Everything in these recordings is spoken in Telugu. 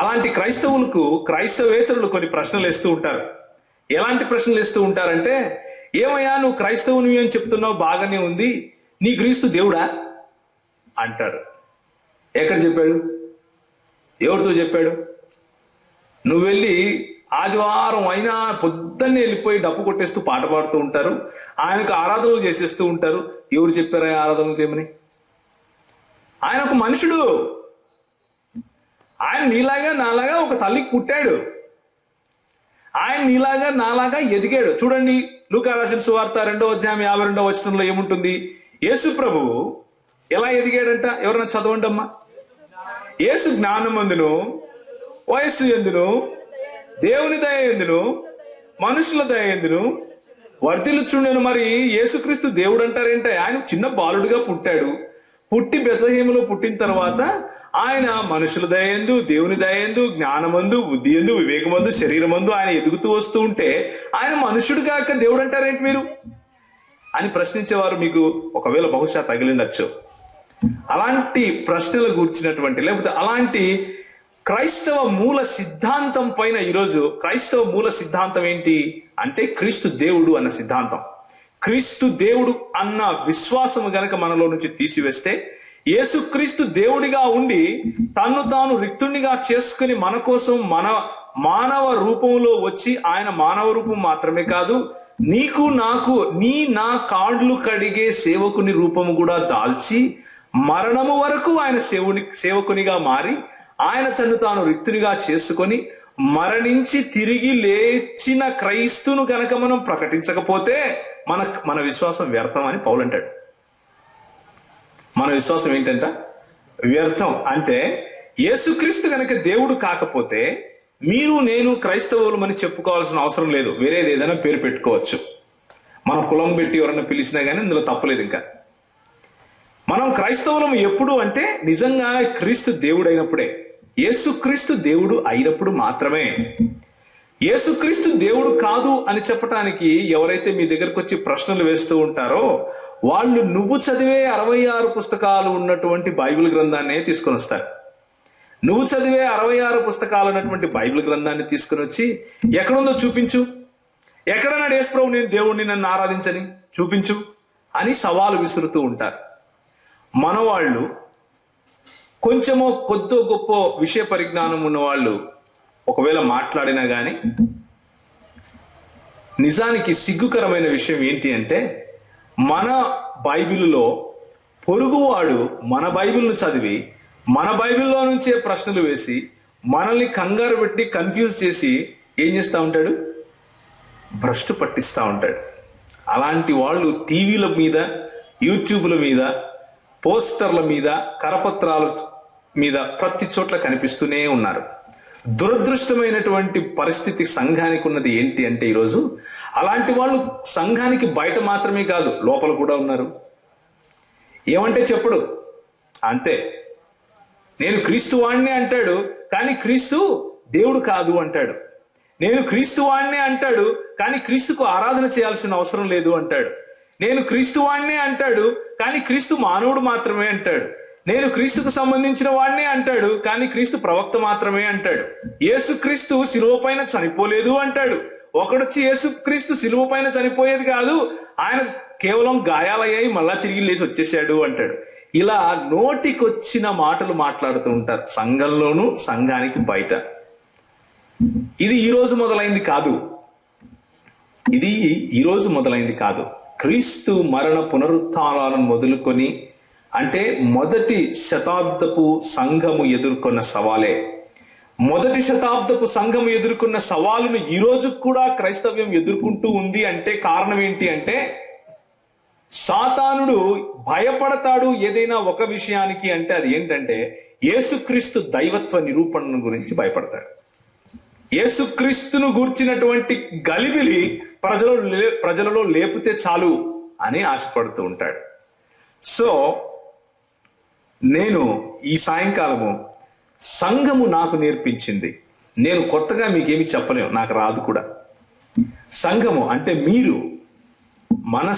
అలాంటి క్రైస్తవేతరులు కొన్ని ప్రశ్నలు వేస్తూ ఉంటారు. ఎలాంటి ప్రశ్నలు వేస్తూ ఉంటారంటే, ఏమయ్యా నువ్వు క్రైస్తవుని అని చెప్తున్నావు, బాగానే ఉంది, నీ క్రీస్తు దేవుడా అంటాడు. ఎక్కడ చెప్పాడు? ఎవరితో చెప్పాడు? నువ్వు వెళ్ళి ఆదివారం అయినా పొద్దున్నే వెళ్ళిపోయి డప్పు కొట్టేస్తూ పాట పాడుతూ ఉంటారు, ఆయనకు ఆరాధనలు చేసేస్తూ ఉంటారు. ఎవరు చెప్పారా ఆరాధనలు చేయమని? ఆయన ఒక మనుషుడు. ఆయన నీలాగా నాలాగా ఒక తల్లికి పుట్టాడు. ఆయన నీలాగా నాలాగా ఎదిగాడు. చూడండి, లూకా రాసిన సువార్త 2వ అధ్యాయం 52వ వచనంలో ఏముంటుంది? యేసు ప్రభువు ఎలా ఎదిగాడంట? ఎవరన్నా చదవండి అమ్మా. యేసు జ్ఞానమందును, వయస్సు ఎందును, దేవుని దయ ఎందును, మనుషుల దయ ఎందును వర్ధిల్లుచుండెను. మరి యేసుక్రీస్తు దేవుడు అంటారేంటే? ఆయన చిన్న బాలుడిగా పుట్టాడు. పుట్టి బెత్లెహేములో పుట్టిన తర్వాత ఆయన మనుషుల దయందు, దేవుని దయందు, జ్ఞానమందు, బుద్ధి ఎందు, వివేకమందు, శరీరమందు ఆయన ఎదుగుతూ వస్తూ ఉంటే ఆయన మనుషుడుగా దేవుడు అంటారేంటి మీరు అని ప్రశ్నించేవారు మీకు ఒకవేళ బహుశా తగిలిండొచ్చు. అలాంటి ప్రశ్నలు కూర్చున్నటువంటి, లేకపోతే అలాంటి క్రైస్తవ మూల సిద్ధాంతం పైన ఈరోజు క్రైస్తవ మూల సిద్ధాంతం ఏంటి అంటే క్రీస్తు దేవుడు అన్న సిద్ధాంతం. క్రీస్తు దేవుడు అన్న విశ్వాసము గనక మనలో నుంచి తీసివేస్తే, యేసుక్రీస్తు దేవుడిగా ఉండి తన్ను తాను రిక్తునిగా చేసుకుని మన కోసం మన మానవ రూపంలో వచ్చి, ఆయన మానవ రూపం మాత్రమే కాదు, నీకు నాకు నా కాళ్ళు కడిగే సేవకుని రూపము కూడా దాల్చి మరణము వరకు ఆయన సేవకునిగా మారి, ఆయన తను తాను రిక్తునిగా చేసుకొని మరణించి తిరిగి లేచిన క్రైస్తును గనక మనం ప్రకటించకపోతే మన విశ్వాసం వ్యర్థం అని పౌలు అంటాడు. మన విశ్వాసం ఏంటంట? వ్యర్థం. అంటే యేసుక్రీస్తు గనక దేవుడు కాకపోతే మీరు నేను క్రైస్తవులమని చెప్పుకోవాల్సిన అవసరం లేదు. వేరేది ఏదైనా పేరు పెట్టుకోవచ్చు. మనం కులం పెట్టి ఎవరైనా పిలిచినా కానీ అందులో తప్పలేదు. ఇంకా మనం క్రైస్తవులం ఎప్పుడు అంటే నిజంగా క్రీస్తు దేవుడు అయినప్పుడే. యేసుక్రీస్తు దేవుడు అయినప్పుడు మాత్రమే. యేసుక్రీస్తు దేవుడు కాదు అని చెప్పటానికి ఎవరైతే మీ దగ్గరకు వచ్చి ప్రశ్నలు వేస్తూ ఉంటారో వాళ్ళు నువ్వు చదివే 66 పుస్తకాలు ఉన్నటువంటి బైబిల్ గ్రంథాన్ని తీసుకొని వస్తారు. నువ్వు చదివే 66 పుస్తకాలు ఉన్నటువంటి బైబిల్ గ్రంథాన్ని తీసుకుని వచ్చి ఎక్కడుందో చూపించు, ఎక్కడన్నాడు యేసు ప్రభు నేను దేవుడిని నన్ను ఆరాధించని చూపించు అని సవాలు విసురుతూ ఉంటారు. మన వాళ్ళు కొంచెమో కొద్దో గొప్ప విషయ పరిజ్ఞానం ఉన్న వాళ్ళు ఒకవేళ మాట్లాడినా గాని, నిజానికి సిగ్గుకరమైన విషయం ఏంటి అంటే మన బైబిల్లో పొరుగువాడు మన బైబిల్ను చదివి మన బైబిల్లో నుంచే ప్రశ్నలు వేసి మనల్ని కంగారు పెట్టి కన్ఫ్యూజ్ చేసి ఏం చేస్తూ ఉంటాడు? భ్రష్టు పట్టిస్తూ ఉంటాడు. అలాంటి వాళ్ళు టీవీల మీద, యూట్యూబ్ల మీద, పోస్టర్ల మీద, కరపత్రాల మీద ప్రతి చోట్ల కనిపిస్తూనే ఉన్నారు. దురదృష్టమైనటువంటి పరిస్థితి సంఘానికి ఉన్నది ఏంటి అంటే ఈరోజు అలాంటి వాళ్ళు సంఘానికి బయట మాత్రమే కాదు లోపల కూడా ఉన్నారు. ఏమంటే చెప్పడు, అంతే. నేను క్రీస్తు వాణ్ణి అంటాడు కానీ క్రీస్తు దేవుడు కాదు అంటాడు. నేను క్రీస్తు వాణ్ణి అంటాడు కానీ క్రీస్తుకు ఆరాధన చేయాల్సిన అవసరం లేదు అంటాడు. నేను క్రీస్తు వాణ్ణి అంటాడు కానీ క్రీస్తు మానవుడు మాత్రమే అంటాడు. నేను క్రీస్తుకు సంబంధించిన వాడినే అంటాడు కానీ క్రీస్తు ప్రవక్త మాత్రమే అంటాడు. యేసుక్రీస్తు శిలువ పైన చనిపోలేదు అంటాడు. ఒకడొచ్చి యేసుక్రీస్తు శిలువ పైన చనిపోయేది కాదు, ఆయన కేవలం గాయాలయ్యాయి మళ్ళా తిరిగి లేచి వచ్చేసాడు అంటాడు. ఇలా నోటికొచ్చిన మాటలు మాట్లాడుతూ ఉంటారు సంఘంలోనూ సంఘానికి బయట. ఇది ఈరోజు మొదలైంది కాదు. ఇది ఈరోజు మొదలైంది కాదు. క్రీస్తు మరణ పునరుత్థానాలను మొదలుకొని అంటే మొదటి శతాబ్దపు సంఘము ఎదుర్కొన్న సవాలే. మొదటి శతాబ్దపు సంఘము ఎదుర్కొన్న సవాలును ఈ రోజు కూడా క్రైస్తవ్యం ఎదుర్కొంటూ ఉంది. అంటే కారణం ఏంటి అంటే సాతానుడు భయపడతాడు ఏదైనా ఒక విషయానికి. అంటే అది ఏంటంటే యేసుక్రీస్తు దైవత్వ నిరూపణ గురించి భయపడతాడు. యేసుక్రీస్తును గూర్చినటువంటి గలిబిలి ప్రజలలో లేపితే చాలు అని ఆశపడుతూ ఉంటాడు. సో నేను ఈ సాయంకాలము సంఘము నాకు నేర్పించింది. నేను కొత్తగా మీకేమి చెప్పలేము, నాకు రాదు కూడా. సంఘము అంటే మీరు, మన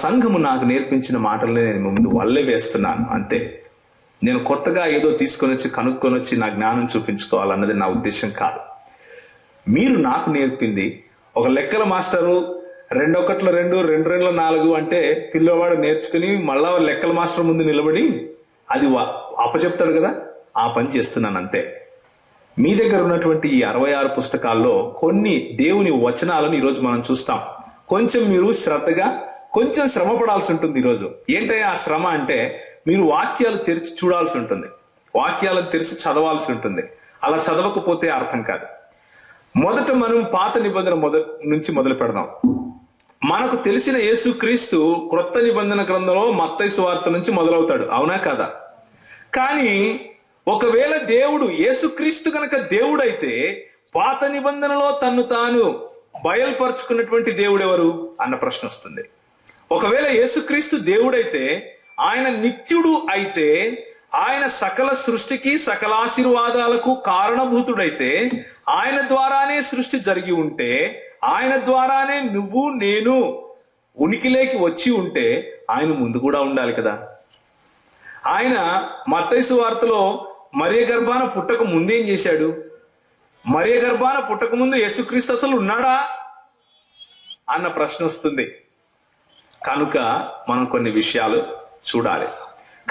సంఘము నాకు నేర్పించిన మాటలనే నేను ముందు వల్లే వేస్తున్నాను అంతే. నేను కొత్తగా ఏదో తీసుకొని వచ్చి కనుక్కొని వచ్చి నా జ్ఞానం చూపించుకోవాలన్నది నా ఉద్దేశం కాదు. మీరు నాకు నేర్పింది ఒక లెక్కల మాస్టరు 2 1 2 2 2 4 అంటే పిల్లవాడు నేర్చుకుని మళ్ళా లెక్కల మాస్టర్ ముందు నిలబడి అది అప్పచెప్తాడు కదా, ఆ పని చేస్తున్నాను అంతే. మీ దగ్గర ఉన్నటువంటి ఈ 66 పుస్తకాల్లో కొన్ని దేవుని వచనాలను ఈరోజు మనం చూస్తాం. కొంచెం మీరు శ్రద్ధగా కొంచెం శ్రమ పడాల్సి ఉంటుంది ఈరోజు. ఏంటంటే ఆ శ్రమ అంటే మీరు వాక్యాలు తెరిచి చూడాల్సి ఉంటుంది, వాక్యాలను తెరిచి చదవాల్సి ఉంటుంది. అలా చదవకపోతే అర్థం కాదు. మొదట మనం పాత నిబంధన నుంచి మొదలు పెడదాం. మనకు తెలిసిన యేసుక్రీస్తు క్రొత్త నిబంధన గ్రంథంలో మత్తయి సువార్త నుంచి మొదలవుతాడు, అవునా కదా? కానీ ఒకవేళ దేవుడు యేసుక్రీస్తు కనుక దేవుడైతే పాత నిబంధనలో తన్ను తాను బయలుపరుచుకున్నటువంటి దేవుడు ఎవరు అన్న ప్రశ్న వస్తుంది. ఒకవేళ యేసుక్రీస్తు దేవుడైతే, ఆయన నిత్యుడు అయితే, ఆయన సకల సృష్టికి సకల ఆశీర్వాదాలకు కారణభూతుడైతే, ఆయన ద్వారానే సృష్టి జరిగి ఉంటే, ఆయన ద్వారానే నువ్వు నేను ఉనికిలోకి వచ్చి ఉంటే ఆయన ముందు కూడా ఉండాలి కదా. ఆయన మత్తయి సువార్తలో మరియ గర్భాన పుట్టక ముందేం చేశాడు? మరియ గర్భాన పుట్టక ముందు యేసుక్రీస్తు అసలు ఉన్నాడా అన్న ప్రశ్న వస్తుంది. కనుక మనం కొన్ని విషయాలు చూడాలి.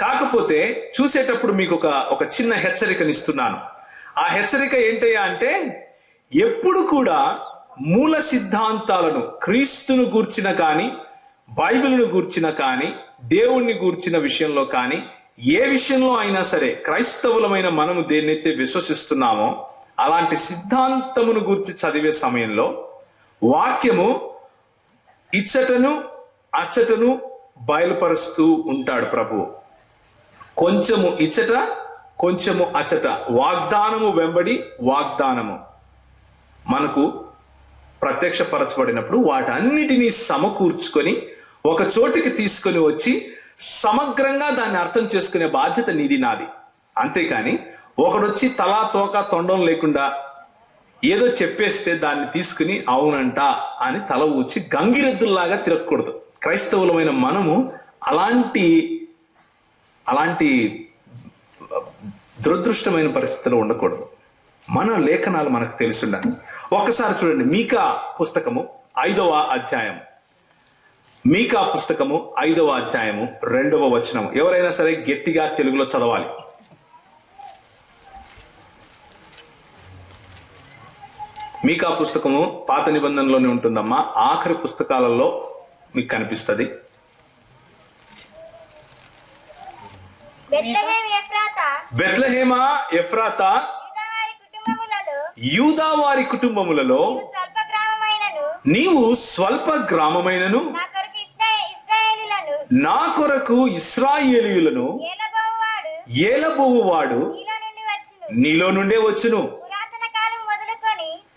కాకపోతే చూసేటప్పుడు మీకు ఒక చిన్న హెచ్చరికనిస్తున్నాను. ఆ హెచ్చరిక ఏంటయ్యా అంటే, ఎప్పుడు కూడా మూల సిద్ధాంతాలను క్రీస్తును గూర్చిన కానీ, బైబిల్ను గూర్చిన కానీ, దేవుణ్ణి గూర్చిన విషయంలో కానీ, ఏ విషయంలో అయినా సరే క్రైస్తవులమైన మనము దేన్నైతే విశ్వసిస్తున్నామో అలాంటి సిద్ధాంతమును గూర్చి చదివే సమయంలో వాక్యము ఇచ్చటను అచ్చటను బయలుపరుస్తూ ఉంటాడు ప్రభువు. కొంచెము ఇచ్చట కొంచెము అచ్చట, వాగ్దానము వెంబడి వాగ్దానము మనకు ప్రత్యక్షపరచబడినప్పుడు వాటన్నిటినీ సమకూర్చుకొని ఒక చోటికి తీసుకొని వచ్చి సమగ్రంగా దాన్ని అర్థం చేసుకునే బాధ్యత నీది నాది. అంతేకాని ఒకడొచ్చి తలా తోక తొండం లేకుండా ఏదో చెప్పేస్తే దాన్ని తీసుకుని అవునంట అని తల ఊచి గంగిరెద్దుల్లాగా తిరగకూడదు. క్రైస్తవులమైన మనము అలాంటి దురదృష్టమైన పరిస్థితిలో ఉండకూడదు. మన లేఖనాలు మనకు తెలిసిండాలి. ఒక్కసారి చూడండి, మీకా పుస్తకము 5వ అధ్యాయం, మీకా పుస్తకము 5వ అధ్యాయము 2వ వచనం. ఎవరైనా సరే గట్టిగా తెలుగులో చదవాలి. మీకా పుస్తకము పాత నిబంధనలోనే ఉంటుందమ్మా, ఆఖరి పుస్తకాలలో మీకు కనిపిస్తుంది. బెత్లెహేమా ఎఫ్రాతా, యూదా వారి కుటుంబములలో నీవు స్వల్ప గ్రామమైనను నా కొరకు ఇశ్రాయేలీయులను ఏలబోవువాడు నీలో నుండే వచ్చును.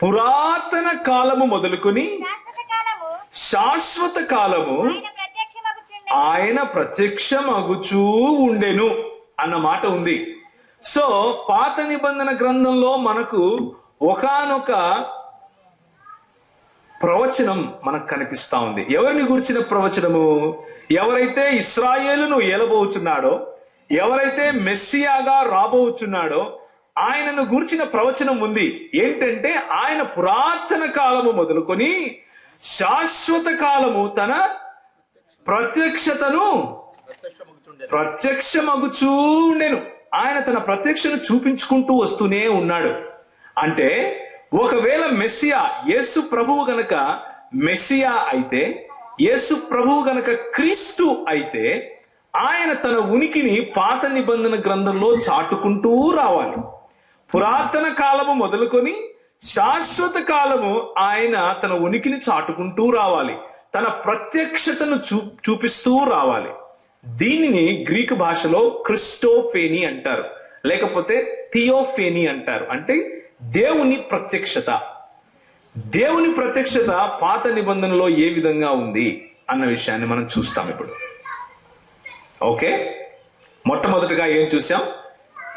పురాతన కాలము మొదలుకొని శాశ్వత కాలము ఆయన ప్రత్యక్షమగుచూ ఉండెను అన్న మాట ఉంది. సో పాత నిబంధన గ్రంథంలో మనకు ఒకానొక ప్రవచనం మనకు కనిపిస్తా ఉంది. ఎవరిని గురించిన ప్రవచనము? ఎవరైతే ఇశ్రాయేలును ఏలబోచున్నాడో, ఎవరైతే మెస్సియాగా రాబోచున్నాడో ఆయనను గురించిన ప్రవచనం ఉంది. ఏంటంటే ఆయన పురాతన కాలము మొదలుకొని శాశ్వత కాలము తన ప్రత్యక్షతను ప్రత్యక్షమగుచూ ఉండెను. ఆయన తన ప్రత్యక్షను చూపించుకుంటూ వస్తూనే ఉన్నాడు. అంటే ఒకవేళ మెస్సియా యేసు ప్రభువు గనక మెస్సియా అయితే, యేసు ప్రభువు గనక క్రీస్తు అయితే, ఆయన తన ఉనికిని పాత నిబంధన గ్రంథంలో చాటుకుంటూ రావాలి. పురాతన కాలము మొదలుకొని శాశ్వత కాలము ఆయన తన ఉనికిని చాటుకుంటూ రావాలి, తన ప్రత్యక్షతను చూపిస్తూ రావాలి. దీనిని గ్రీకు భాషలో క్రిస్టోఫేనీ అంటారు, లేకపోతే థియోఫేనీ అంటారు. అంటే దేవుని ప్రత్యక్షత. దేవుని ప్రత్యక్షత పాత నిబంధనలో ఏ విధంగా ఉంది అన్న విషయాన్ని మనం చూస్తాం ఇప్పుడు. ఓకే, మొట్టమొదటిగా ఏం చూసాం?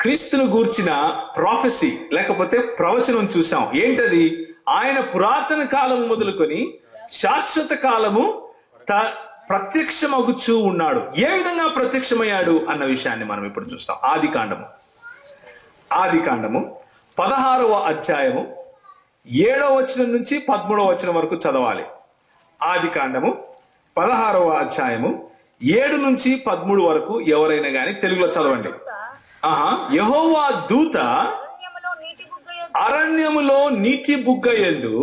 క్రీస్తును గూర్చిన ప్రాఫెసీ లేకపోతే ప్రవచనం చూసాం. ఏంటది? ఆయన పురాతన కాలము మొదలుకొని శాశ్వత కాలము ప్రత్యక్షమగుచూ ఉన్నాడు. ఏ విధంగా ప్రత్యక్షమయ్యాడు అన్న విషయాన్ని మనం ఇప్పుడు చూస్తాం. ఆది కాండము 16వ అధ్యాయము 7వ వచనం నుంచి 13వ వచనం వరకు చదవాలి. ఆది కాండము 16వ అధ్యాయము 7 నుంచి 13 వరకు ఎవరైనా గాని తెలుగులో చదవండి. యెహోవా దూత అరణ్యములో నీటి బుగ్గ యందు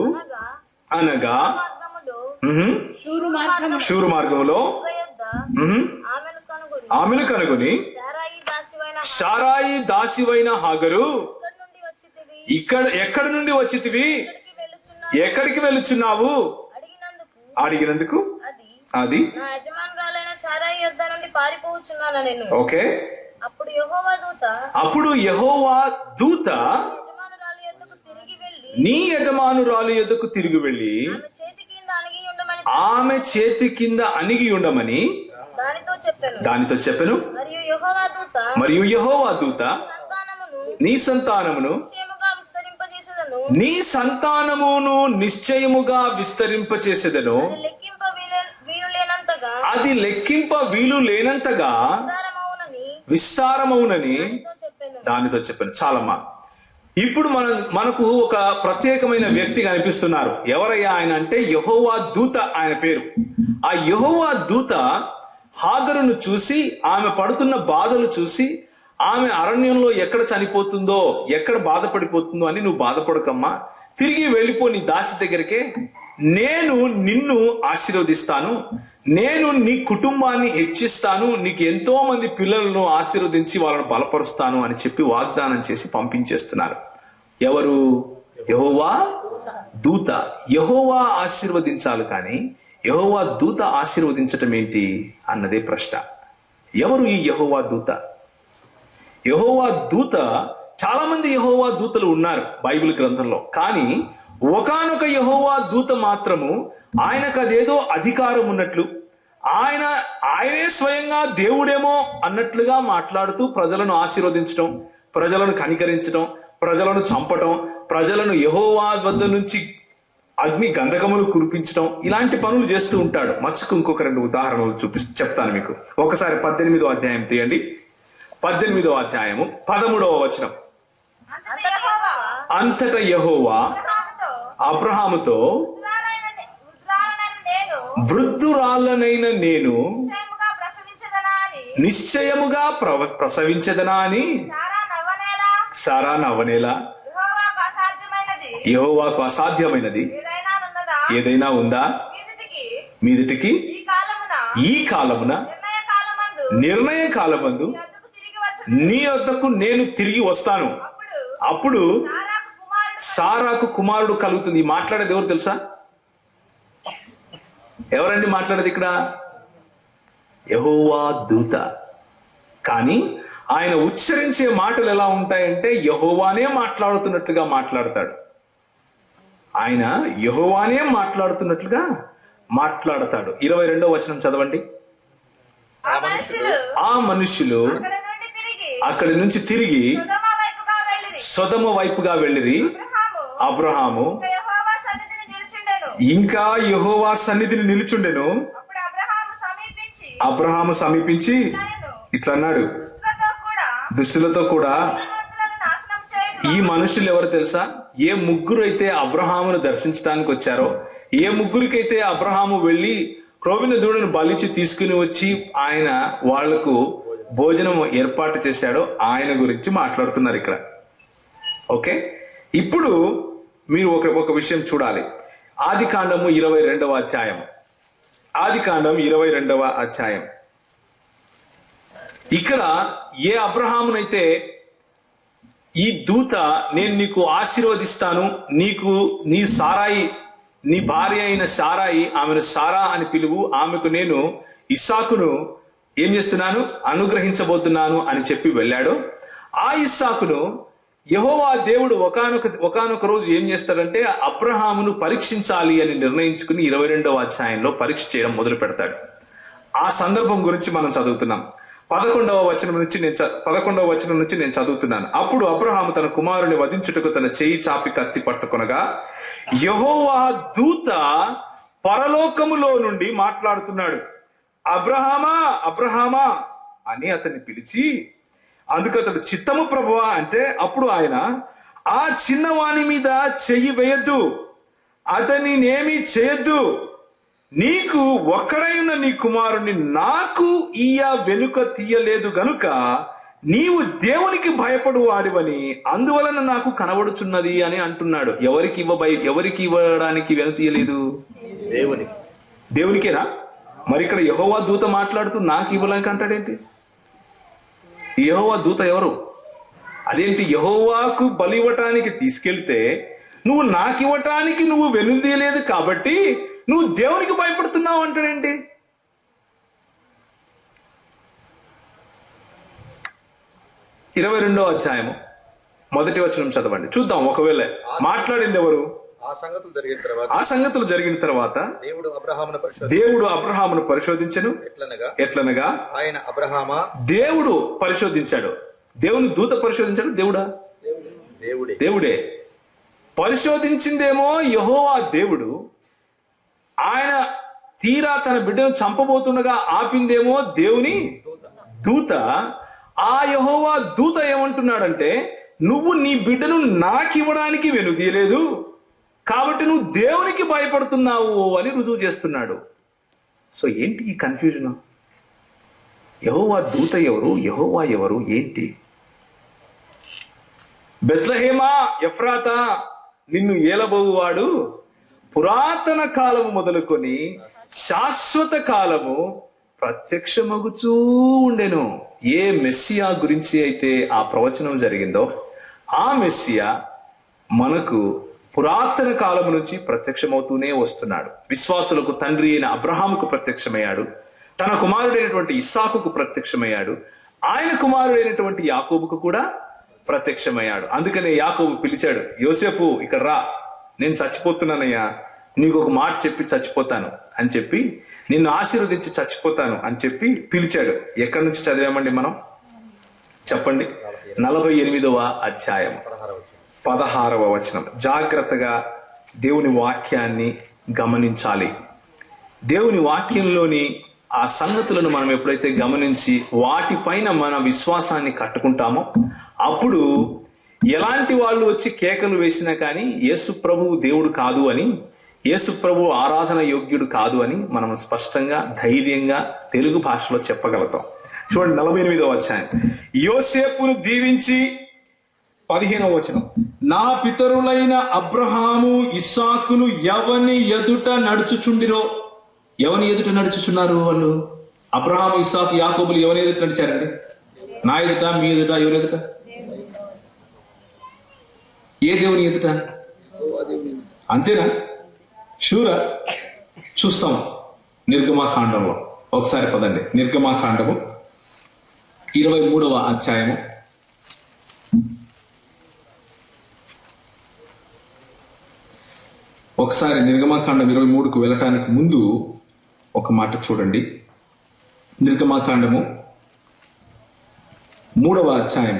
అనగా శూరు మార్గములో ఆమెను కనుగొని, శారాయి దాసివైన హాగరు, ఎక్కడి నుండి వచ్చితివి, ఎక్కడికి వెళ్ళుచున్నావు అడిగినందుకు అది ఓకే. అప్పుడు యెహోవా దూత నీ యజమానురాలు యొద్దకు తిరిగి వెళ్ళి ఆమె చేతి కింద అణిగి ఉండమని దానితో చెప్పెను. మరియు యెహోవా దూత నీ సంతానమును నిశ్చయముగా విస్తరింపచేసేదను, అది లెక్కింప వీలు లేనంతగా విస్తారమవునని దానితో చెప్పాను. చాలమ్మా. ఇప్పుడు మనకు ఒక ప్రత్యేకమైన వ్యక్తి కనిపిస్తున్నారు. ఎవరయ్యా ఆయన అంటే యెహోవా దూత ఆయన పేరు. ఆ యెహోవా దూత హాగరును చూసి, ఆమె పడుతున్న బాధలు చూసి, ఆమె అరణ్యంలో ఎక్కడ చనిపోతుందో, ఎక్కడ బాధపడిపోతుందో అని నువ్వు బాధపడకమ్మా, తిరిగి వెళ్ళిపో నీ దాసి దగ్గరికే, నేను నిన్ను ఆశీర్వదిస్తాను, నేను నీ కుటుంబాన్ని హెచ్చిస్తాను, నీకు ఎంతో మంది పిల్లలను ఆశీర్వదించి వాళ్ళను బలపరుస్తాను అని చెప్పి వాగ్దానం చేసి పంపించేస్తున్నారు. ఎవరు? యెహోవా దూత. యెహోవా ఆశీర్వదించాలి, కానీ యెహోవా దూత ఆశీర్వదించటం ఏంటి అన్నదే ప్రశ్న. ఎవరు ఈ యెహోవా దూత? యెహోవా దూత, చాలా మంది యెహోవా దూతలు ఉన్నారు బైబిల్ గ్రంథంలో, కానీ ఒకానొక యెహోవా దూత మాత్రము ఆయనకు అదేదో అధికారం ఉన్నట్లు, ఆయనే స్వయంగా దేవుడేమో అన్నట్లుగా మాట్లాడుతూ ప్రజలను ఆశీర్వదించడం, ప్రజలను కనికరించడం, ప్రజలను చంపటం, ప్రజలను యెహోవా వద్ద నుంచి అగ్ని గంధకములు కురిపించడం, ఇలాంటి పనులు చేస్తూ ఉంటాడు. మచ్చుకు ఇంకొక 2 ఉదాహరణలు చెప్తాను మీకు. ఒకసారి 18వ అధ్యాయం తీయండి. 18వ అధ్యాయము 13వ వచనం. అంతటా యెహోవా అబ్రహాముతో, వృద్ధురాలనైన నేను నిశ్చయముగా ప్రసవించదనా అని సారా నవ్వనేలా, యెహోవాకు అసాధ్యమైనది ఏదైనా ఉందా? మీదిటికి ఈ కాలమున నిర్ణయ కాలమందు నీ వద్దకు నేను తిరిగి వస్తాను, అప్పుడు సారాకు కుమారుడు కలుగుతుంది. మాట్లాడేది ఎవరు తెలుసా? ఎవరండి మాట్లాడేది ఇక్కడ? యెహోవా దూత. కానీ ఆయన ఉచ్చరించే మాటలు ఎలా ఉంటాయంటే యెహోవానే మాట్లాడుతున్నట్లుగా మాట్లాడతాడు. ఆయన యెహోవానే మాట్లాడుతున్నట్లుగా మాట్లాడతాడు. 22వ వచనం చదవండి. ఆ మనుషులు అక్కడి నుంచి తిరిగి సొదొమ వైపుగా వెళ్ళిరి. అబ్రహాము ఇంకా యెహోవా సన్నిధిని నిలుచుండెను. అబ్రహాము సమీపించి ఇట్లా అన్నాడు, దుష్టులతో కూడా. ఈ మనుషులు ఎవరు తెలుసా? ఏ ముగ్గురు అయితే అబ్రహామును దర్శించడానికి వచ్చారో, ఏ ముగ్గురికైతే అబ్రహాము వెళ్ళి క్రొవ్విన దూడను బలిచి తీసుకుని వచ్చి ఆయన వాళ్లకు భోజనం ఏర్పాటు చేశాడో ఆయన గురించి మాట్లాడుతున్నారు ఇక్కడ. ఓకే, ఇప్పుడు మీరు ఒక విషయం చూడాలి. ఆది కాండము 22వ అధ్యాయం. ఆది కాండం 22వ అధ్యాయం. ఇక్కడ ఏ అబ్రహామునైతే ఈ దూత నేను నీకు ఆశీర్వదిస్తాను, నీకు నీ భార్య అయిన సారాయి, ఆమెను సారా అని పిలువు, ఆమెకు నేను ఇస్సాకును ఏం చేస్తున్నాను, అనుగ్రహించబోతున్నాను అని చెప్పి వెళ్ళాడు. ఆ ఇస్సాకును యెహోవా దేవుడు ఒకానొక రోజు ఏం చేస్తాడంటే అబ్రహామును పరీక్షించాలి అని నిర్ణయించుకుని 22వ అధ్యాయంలో పరీక్ష చేయడం మొదలు పెడతాడు. ఆ సందర్భం గురించి మనం చదువుతున్నాం. 11వ వచనం నుంచి నేను చదువుతున్నాను. అప్పుడు అబ్రహాము తన కుమారుని వధించుటకు తన చేయి చాపి కత్తి పట్టుకొనగా యెహోవా దూత పరలోకములో నుండి మాట్లాడుతున్నాడు. అబ్రహామా అబ్రహామా అని అతన్ని పిలిచి, అందుకు అతడు చిత్తము ప్రభువా అంటే, అప్పుడు ఆయన, ఆ చిన్నవాని మీద చెయ్యి వేయొద్దు, అతని నేమి చేయొద్దు, నీకు ఒక్కడై ఉన్న నీ కుమారుని నాకు వెనుక తీయలేదు గనుక నీవు దేవునికి భయపడు వాడివని అందువలన నాకు కనబడుచున్నది అని అంటున్నాడు. ఎవరికి ఇవ్వడానికి వెను తీయలేదు? దేవునికేనా? మరి ఇక్కడ యెహోవా దూత మాట్లాడుతూ నాకు ఇవ్వడానికి అంటాడేంటి? యెహోవా దూత ఎవరు? అదేంటి, యెహోవాకు బలి ఇవ్వటానికి తీసుకెళ్తే నువ్వు నాకు ఇవ్వటానికి నువ్వు వెనుదీయలేదు కాబట్టి నువ్వు దేవునికి భయపడుతున్నావు అంటాడేంటి? 22వ అధ్యాయము 1వ వచనం చదవండి, చూద్దాం. ఒకవేళ మాట్లాడింది ఎవరు? ఆ సంగతులు జరిగిన తర్వాత దేవుడు అబ్రహామును పరిశోధించెను. ఎట్లనగా ఆయన అబ్రహామా, దేవుడు పరిశోధించాడు. దేవుని దూత పరిశోధించాడు. దేవుడే పరిశోధించిందేమో యెహోవా దేవుడు. ఆయన తీరా తన బిడ్డను చంపబోతుండగా ఆపిందేమో దేవుని దూత. ఆ యెహోవా దూత ఏమంటున్నాడంటే, నువ్వు నీ బిడ్డను నాకివ్వడానికి వెనుదీయలేదు కాబట్టి నువ్వు దేవునికి భయపడుతున్నావు అని రుజువు చేస్తున్నాడు. సో ఏంటి ఈ కన్ఫ్యూజన్? యెహోవా దూత ఎవరు, యెహోవా ఎవరు, ఏంటి? బెత్లెహేమా ఎఫ్రాతా, నిన్ను ఏలబోవువాడు పురాతన కాలము మొదలుకొని శాశ్వత కాలము ప్రత్యక్షమగుచూ ఉండెను. ఏ మెస్సియా గురించి అయితే ఆ ప్రవచనం జరిగిందో ఆ మెస్సియా మనకు పురాతన కాలము నుంచి ప్రత్యక్షమవుతూనే వస్తున్నాడు. విశ్వాసులకు తండ్రి అయిన అబ్రహాముకు ప్రత్యక్షమయ్యాడు, తన కుమారుడైనటువంటి ఇస్సాకుకు ప్రత్యక్షమయ్యాడు, ఆయన కుమారుడైనటువంటి యాకోబుకు కూడా ప్రత్యక్షమయ్యాడు. అందుకనే యాకోబు పిలిచాడు, యోసేపు ఇక్కడ రా, నేను చచ్చిపోతున్నానయ్యా, నీకు ఒక మాట చెప్పి చచ్చిపోతాను అని చెప్పి, నిన్ను ఆశీర్వదించి చచ్చిపోతాను అని చెప్పి పిలిచాడు. ఎక్కడి నుంచి చదివామండి మనం? చెప్పండి. 48వ అధ్యాయం 16వ వచనం. జాగ్రత్తగా దేవుని వాక్యాన్ని గమనించాలి. దేవుని వాక్యంలోని ఆ సంగతులను మనం ఎప్పుడైతే గమనించి వాటిపైన మన విశ్వాసాన్ని కట్టుకుంటామో అప్పుడు ఎలాంటి వాళ్ళు వచ్చి కేకలు వేసినా కానీ యేసు ప్రభువు దేవుడు కాదు అని, యేసు ప్రభువు ఆరాధన యోగ్యుడు కాదు అని మనం స్పష్టంగా ధైర్యంగా తెలుగు భాషలో చెప్పగలుగుతాం. చూడండి 48వ అధ్యాయం. యోసేపును దీవించి 15వ వచనం, నా పితరులైన అబ్రహాము ఇస్సాకులు ఎవని ఎదుట నడుచుచుండిరో. ఎవని ఎదుట నడుచుచున్నారు వాళ్ళు? అబ్రహాము ఇస్సాకు యాకోబులు ఎవరి ఎదుట నడిచారండి? నా ఎదుట, మీ ఎదుట, ఎవరి ఎదుట? ఏ దేవుని ఎదుట? అంతేనా? షూరా? చూస్తాం నిర్గమాకాండంలో. ఒకసారి పదండి, నిర్గమాకాండము 23వ అధ్యాయము. ఒకసారి నిర్గమాకాండం 23కు వెళ్ళటానికి ముందు ఒక మాట చూడండి. నిర్గమాకాండము 3వ అధ్యాయం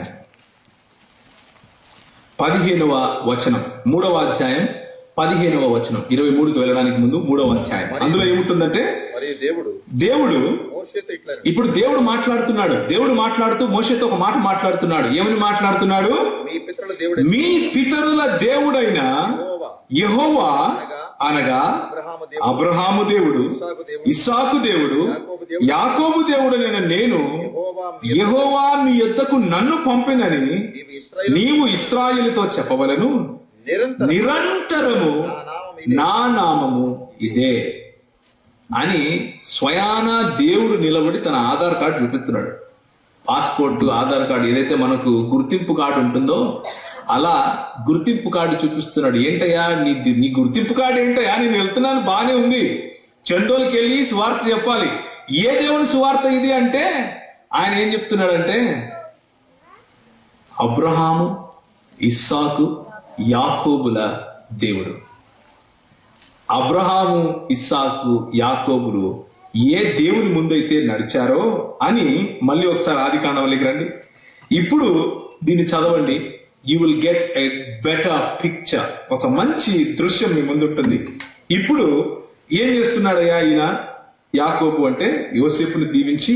15వ వచనం. 3వ అధ్యాయం 15వ వచనం. 23కు వెళ్ళడానికి ముందు 3వ అధ్యాయం. అందులో ఏముంటుందంటే, దేవుడు ఇప్పుడు దేవుడు మాట్లాడుతున్నాడు. దేవుడు మాట్లాడుతూ మోషేతో ఒక మాట మాట్లాడుతున్నాడు. ఏమని మాట్లాడుతున్నాడు? మీ పితరుల దేవుడైన యెహోవా అనగా అబ్రహాము దేవుడు, ఇస్సాకు దేవుడు, యాకోబు దేవుడైన నేను యెహోవా మీ యొద్దకు నన్ను పంపినని నీవు ఇశ్రాయేలుతో చెప్పవలెను. నిరంతరము నా నామము ఇదే అని స్వయానా దేవుడు నిలబడి తన ఆధార్ కార్డు చూపిస్తున్నాడు. పాస్పోర్ట్, ఆధార్ కార్డు ఏదైతే మనకు గుర్తింపు కార్డు ఉంటుందో అలా గుర్తింపు కార్డు చూపిస్తున్నాడు. ఏంటయ్యా నీ గుర్తింపు కార్డు ఏంటయ్యా? నేను వెళ్తున్నాను, బానే ఉంది, చందోలకి వెళ్ళి సువార్త చెప్పాలి. ఏ దేవుని సువార్త ఇది అంటే ఆయన ఏం చెప్తున్నాడంటే, అబ్రహాము, ఇస్సాకు, యాకోబుల దేవుడు. అబ్రహాము, ఇస్సాకు, యాకోబులు ఏ దేవుని ముందైతే నడిచారో అని మళ్ళీ ఒకసారి ఆదికాండంలోకి రండి. ఇప్పుడు దీన్ని చదవండి. You will get a better picture. ఒక మంచి దృశ్యం మీ ముందుంటుంది. ఇప్పుడు ఏం చేస్తున్నాడయ్యా ఈయన? యాకోబు అంటే యోసేపును దీవించి,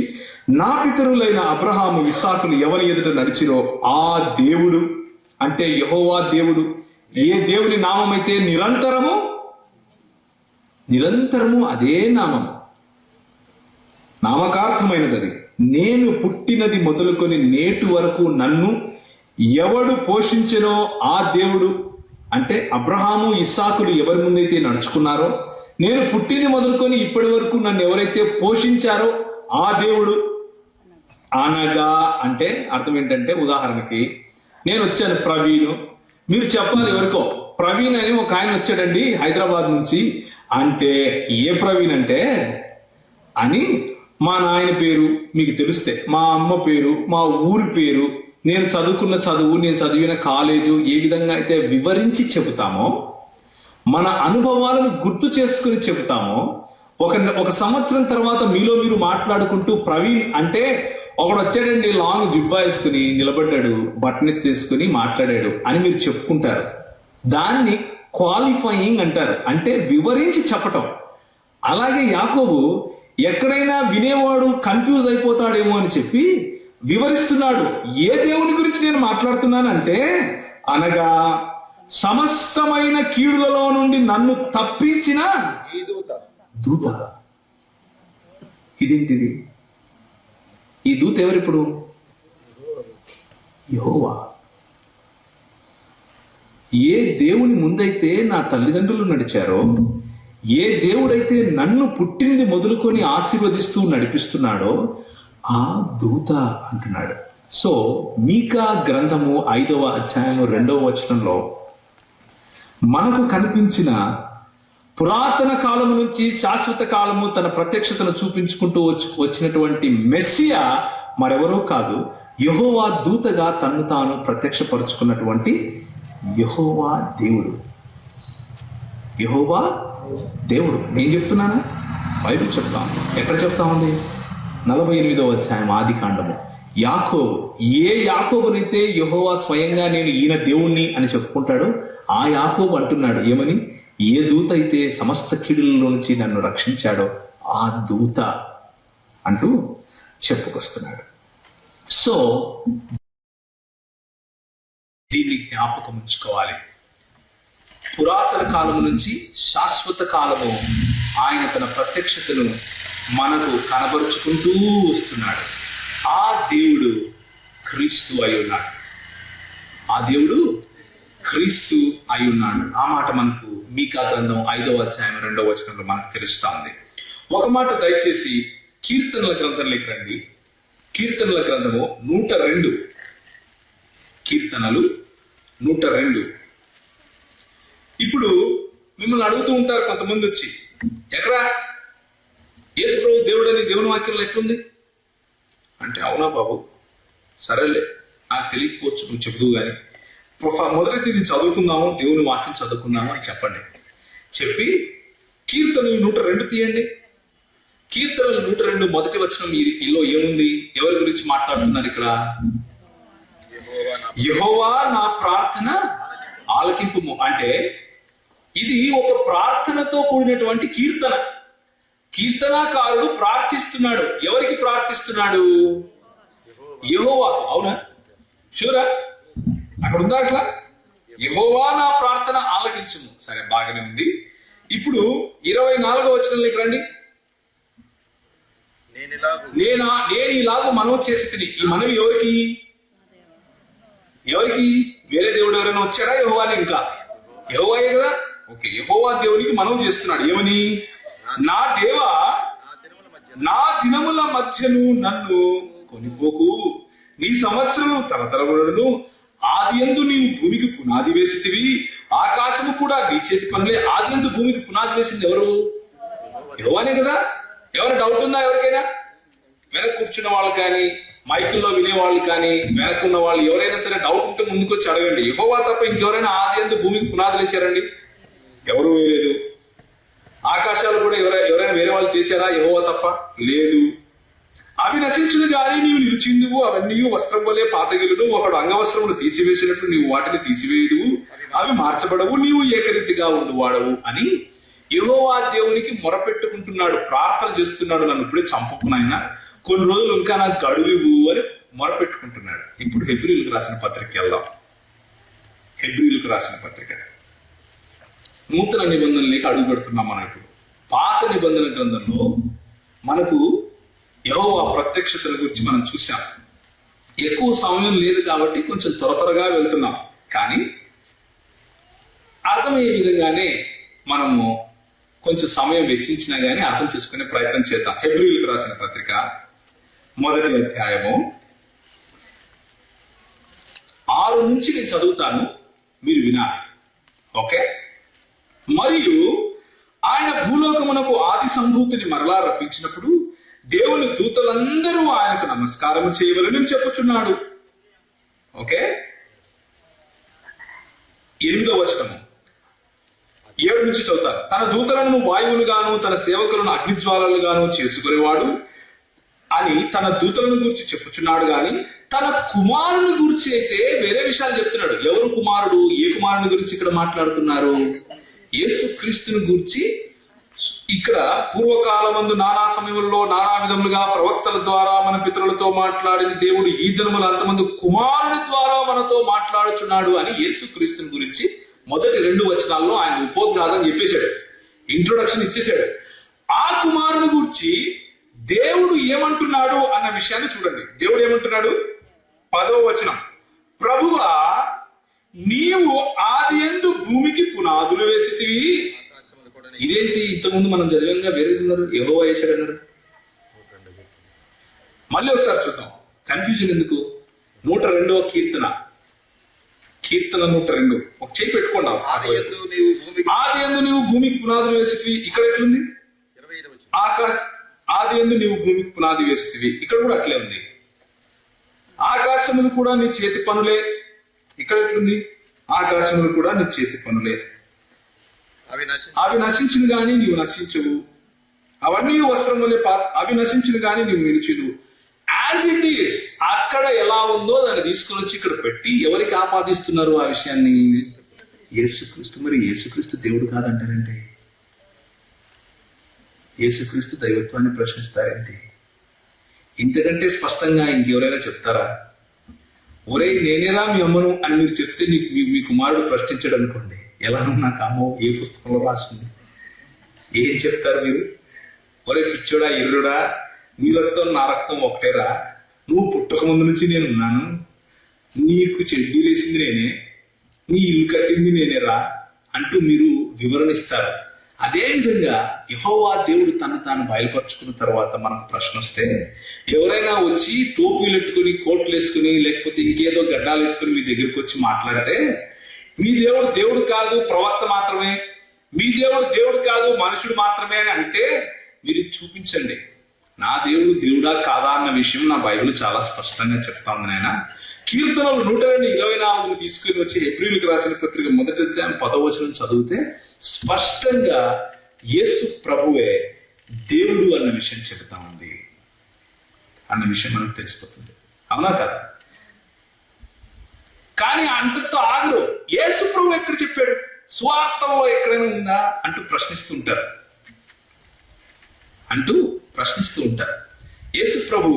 నా పితరులైన అబ్రహాము ఇస్సాకులు ఎవరి ఎదుట నడిచిరో ఆ దేవుడు అంటే యెహోవా దేవుడు, ఏ దేవుని నామమైతే నిరంతరము అదే నామం, నామకార్థమైనది అది, నేను పుట్టినది మొదలుకొని నేటి వరకు నన్ను ఎవడు పోషించెనో ఆ దేవుడు అంటే అబ్రహాము ఇస్సాకులు ఎవరి ముందైతే నడుచుకున్నారో, నేను పుట్టింది మొదలుకొని ఇప్పటి వరకు నన్ను ఎవరైతే పోషించారో ఆ దేవుడు. అనగా అంటే అర్థం ఏంటంటే, ఉదాహరణకి నేను వచ్చాను ప్రవీణ్, మీరు చెప్పాలి ఎవరికో ప్రవీణ్ అని ఒక ఆయన వచ్చాడండి హైదరాబాద్ నుంచి అంటే, ఏ ప్రవీణ్ అంటే అని మా నాయన పేరు మీకు తెలిస్తే, మా అమ్మ పేరు, మా ఊరి పేరు, నేను చదువుకున్న చదువు, నేను చదివిన కాలేజు ఏ విధంగా అయితే వివరించి చెబుతామో, మన అనుభవాలను గుర్తు చేసుకుని చెబుతామో, ఒక సంవత్సరం తర్వాత మీలో మీరు మాట్లాడుకుంటూ ప్రవీణ్ అంటే ఒకడు వచ్చాడండి లాంగ్ జిబ్బా వేసుకుని నిలబడ్డాడు, బట్టనెత్తి తీసుకుని మాట్లాడాడు అని మీరు చెప్పుకుంటారు. దాన్ని క్వాలిఫైయింగ్ అంటారు, అంటే వివరించి చెప్పటం. అలాగే యాకోబు ఎక్కడైనా వినేవాడు కన్ఫ్యూజ్ అయిపోతాడేమో అని చెప్పి వివరిస్తున్నాడు. ఏ దేవుని గురించి నేను మాట్లాడుతున్నానంటే, అనగా సమస్తమైన కీడులలో నుండి నన్ను తప్పించిన దూత. ఇదేంటిది? ఈ దూత ఎవరిప్పుడు? యెహోవా. ఏ దేవుని ముందైతే నా తల్లిదండ్రులు నడిచారో, ఏ దేవుడైతే నన్ను పుట్టింది మొదలుకొని ఆశీర్వదిస్తూ నడిపిస్తున్నాడో ఆ దూత అంటున్నాడు. సో మీకా గ్రంథము 5వ అధ్యాయము 2వ వచనంలో మనకు కనిపించిన పురాతన కాలము నుంచి శాశ్వత కాలము తన ప్రత్యక్షతను చూపించుకుంటూ వచ్చినటువంటి మెస్సియా మరెవరో కాదు, యెహోవా దూతగా తన్ను తాను ప్రత్యక్షపరుచుకున్నటువంటి యెహోవా దేవుడు. యెహోవా దేవుడు. నేను చెప్తున్నానా? బైబిల్ చెప్తాం. ఎక్కడ చెప్తా ఉంది? 48వ అధ్యాయం ఆది కాండము. యాకోబు, ఏ యాకోబునైతే యెహోవా స్వయంగా నేను ఈయన దేవుణ్ణి అని చెప్పుకుంటాడో ఆ యాకోబు అంటున్నాడు ఏమని? ఏ దూత అయితే సమస్త కీడులలో నుంచి నన్ను రక్షించాడో ఆ దూత అంటూ చెప్పుకొస్తున్నాడు. సో దీన్ని జ్ఞాపకం ఉంచుకోవాలి. పురాతన కాలం నుంచి శాశ్వత కాలము ఆయన తన ప్రత్యక్షతను మనకు కనబరుచుకుంటూ వస్తున్నాడు. ఆ దేవుడు క్రీస్తు అయి ఉన్నాడు. ఆ దేవుడు క్రీస్తు అయి ఉన్నాడు. ఆ మాట మనకు మీకా గ్రంథం 5వ అధ్యాయం 2వ వచనంలో మనకు తెలుస్తా ఉంది. ఒక మాట దయచేసి కీర్తనల గ్రంథంలోకి రండి. కీర్తనల గ్రంథము 102. కీర్తనలు 102. ఇప్పుడు మిమ్మల్ని అడుగుతూ ఉంటారు కొంతమంది వచ్చి, ఎక్కడా యేసు ప్రభు దేవుడు అని దేవుని వాక్యంలో ఎట్లుంది అంటే, అవునా బాబు, సరేలే నాకు తెలియకపోవచ్చు, నువ్వు చెబుతూ కానీ మొదటి ఇది చదువుకుందాము, దేవుని వాక్యం చదువుకుందాము అని చెప్పండి. చెప్పి కీర్తనలు 102 తీయండి. కీర్తనలు 102 మొదటి వచనం ఈలో ఏముంది? ఎవరి గురించి మాట్లాడుతున్నారు ఇక్కడ? యెహోవా నా ప్రార్థన ఆలకింపుము. అంటే ఇది ఒక ప్రార్థనతో కూడినటువంటి కీర్తన. కీర్తనాకారుడు ప్రార్థిస్తున్నాడు. ఎవరికి ప్రార్థిస్తున్నాడు? యెహోవా. అవునా? షూరా? అక్కడ ఉందా అట్లా? యెహోవా నా ప్రార్థన ఆలకించుము. సరే, బాగానే ఉంది. ఇప్పుడు 24వ వచనంలోకి రండి. నేను ఇలాగూ మనవి చేసి తిని. ఈ మనవి ఎవరికి? వేరే దేవుడు ఎవరైనా వచ్చాడా? యెహోవానే. ఇంకా యెహోవాయే కదా. ఓకే, యెహోవా దేవునికి మనవి చేస్తున్నాడు. ఏమని? నా దేవా, నా దినముల మధ్యను నన్ను కొనిపోకు. నీ సంవత్సరం తరతరములను ఆది యందు నీవు భూమికి పునాది వేసితివి. ఆకాశము కూడా నీ చేతి పనులే. ఆది యందు భూమికి పునాది వేసింది ఎవరు? యెహోవానే కదా. ఎవరు డౌట్ ఉందా ఎవరికైనా? వెనక కూర్చున్న వాళ్ళు కానీ, మైకుల్లో వినేవాళ్ళు కానీ, వెనక్కున్న వాళ్ళు ఎవరైనా సరే డౌట్ ఉంటే ముందుకు వచ్చి అడగండి. యెహోవా తప్ప ఇంకెవరైనా ఆది యందు భూమికి పునాదులు వేసారండి? ఎవరు వేయలేదు. ఆకాశాలు కూడా ఎవరైనా వేరే వాళ్ళు చేశారా? యెహోవా తప్ప లేదు. అవి నశించును గాని నీవు నిలిచిందువు. అవన్నీ వస్త్రం వలె పాతగిలును. ఒకడు అంగవస్త్రమును తీసివేసినట్టు నీవు వాటిని తీసివేయదువు. అవి మార్చబడవు. నీవు ఏకరీతిగా ఉండువాడవు అని యెహోవా దేవునికి మొరపెట్టుకుంటున్నాడు, ప్రార్థన చేస్తున్నాడు, నన్ను ఇప్పుడే చంపుకున్నాయన, కొన్ని రోజులు ఇంకా నాకు గడువు అని మొరపెట్టుకుంటున్నాడు. ఇప్పుడు హెబ్రీయులకు రాసిన పత్రిక వెళ్దాం. హెబ్రీయులకు రాసిన పత్రిక నూతన నిబంధనలోకి అడుగు పెడుతున్నాం మనం. ఇప్పుడు పాత నిబంధన గ్రంథంలో మనకు యెహోవా ప్రత్యక్షతల గురించి మనం చూసాం. ఎక్కువ సమయం లేదు కాబట్టి కొంచెం త్వరగా వెళ్తున్నాం, కానీ అర్థమయ్యే విధంగానే మనము కొంచెం సమయం వెచ్చించినా గానీ అర్థం చేసుకునే ప్రయత్నం చేద్దాం. హెబ్రీయులకు రాసిన పత్రిక 1వ అధ్యాయము 6 నుంచి నేను చదువుతాను, మీరు వినాలి. ఓకే. మరియు ఆయన భూలోకమునకు ఆది సంభూతిని మరలా రప్పించినప్పుడు దేవుని దూతలందరూ ఆయనకు నమస్కారం చేయవలని చెప్పుచున్నాడు. ఓకే. 8వ వచనము 7 నుంచి చదువుతారు. తన దూతలను వాయువులుగాను తన సేవకులను అగ్నిజ్వాలలుగాను చేసుకునేవాడు అని తన దూతలను గురించి చెప్పుచున్నాడు, గాని తన కుమారుని గురించి అయితే వేరే విషయాలు చెప్తున్నాడు. ఎవరు కుమారుడు? ఏ కుమారుని గురించి ఇక్కడ మాట్లాడుతున్నారు? యేసు క్రీస్తుని గురించి. ఇక్కడ పూర్వకాలమందు నానా సమయంలో నానా విధములుగా ప్రవక్తల ద్వారా మన పితరులతో మాట్లాడిన దేవుడు ఈ దినముల అంతమంది కుమారుని ద్వారా మనతో మాట్లాడుచున్నాడు అని యేసు క్రీస్తుని గురించి మొదటి 2 వచనాల్లో ఆయన ఉపోద్ఘాతం చెప్పేశాడు, ఇంట్రొడక్షన్ ఇచ్చేశాడు. ఆ కుమారుని గురించి దేవుడు ఏమంటున్నాడు అన్న విషయాన్ని చూడండి. దేవుడు ఏమంటున్నాడు? 10వ వచనం, ప్రభువా నీవు ఆదియందు భూమికి పునాదులు వేసితివి. ఇదేంటి? ఇంతకుముందు మనం చదివంగా వేరే ఉన్నారు, యెహోవా వేశాడు అన్నారు. మళ్ళీ ఒకసారి చూద్దాం, కన్ఫ్యూజన్ ఎందుకు. 102వ కీర్తన 102 ఒక చేయి పెట్టుకోండి. ఆదియందు నీవు భూమికి పునాదులు వేసితివి. ఇక్కడ ఎట్లుంది? ఆదియందు నీవు భూమికి పునాది వేసితివి. ఇక్కడ కూడా అట్లే ఉంది. ఆకాశములు కూడా నీ చేతి పనులే. ఇక్కడ ఎట్లుంది? ఆకాశములు కూడా నీ చేతి పనులే. అవి నశించును గాని నీవు నశించవు, అవన్నీ వస్త్రములే అవి నశించును గాని నీవు నిలిచిదు. యాజ్ ఇట్ ఈస్, అక్కడ ఎలా ఉందో దాన్ని తీసుకొని వచ్చి ఇక్కడ పెట్టి ఎవరికి ఆపాదిస్తున్నారు ఆ విషయాన్ని? యేసుక్రీస్తు. మరి యేసుక్రీస్తు దేవుడు కాదంటారంటే, యేసుక్రీస్తు దైవత్వాన్ని ప్రశ్నిస్తారేంటి? ఇంతకంటే స్పష్టంగా ఇంకెవరైనా చెప్తారా? ఒరే నేనేరా మీ అమ్మను అని మీరు చెప్తే మీ కుమారుడు ప్రశ్నించడు అనుకోండి, ఎలా నాకు అమ్మో ఏ పుస్తకంలో రాస్తుంది? ఏం చెప్తారు మీరు? ఒరే పిచ్చోడా, ఎల్లుడా, నీ రక్తం నా రక్తం ఒకటేరా, నువ్వు పుట్టక ముందు నుంచి నేను ఉన్నాను, నీకు చెడ్డీలు వేసింది నేనే, నీ ఇల్లు కట్టింది నేనేరా అంటూ మీరు వివరణిస్తారు. అదేవిధంగా యెహోవా దేవుడు తను తాను బయలుపరుచుకున్న తర్వాత మనకు ప్రశ్న వస్తే, ఎవరైనా వచ్చి టోపీలు ఎట్టుకుని కోట్లు వేసుకుని లేకపోతే ఇంకేదో గడ్డాలు ఎట్టుకుని మీ దగ్గరికి వచ్చి మాట్లాడితే, మీ దేవుడు దేవుడు కాదు, ప్రవక్త మాత్రమే, మీ దేవుడు దేవుడు కాదు, మనుషుడు మాత్రమే అని అంటే మీరు చూపించండి. నా దేవుడు దేవుడా కాదా అన్న విషయం నా బైబిల్ చాలా స్పష్టంగా చెప్తా ఉంది. నాయన కీర్తనలు 124 తీసుకుని వచ్చి హెబ్రీయులకు రాసిన పత్రిక 1వ అధ్యాయం 10వ వచనం చదివితే స్పష్టంగా యేసు ప్రభువే దేవుడు అన్న విషయం చెబుతా ఉంది అన్న విషయం మనకు తెలిసిపోతుంది. అవునా కదా? కానీ అంతతో ఆగరు. యేసు ప్రభు ఎక్కడ చెప్పాడు? స్వార్థంలో ఎక్కడైనా ఉందా అంటూ ప్రశ్నిస్తూ ఉంటారు. యేసు ప్రభు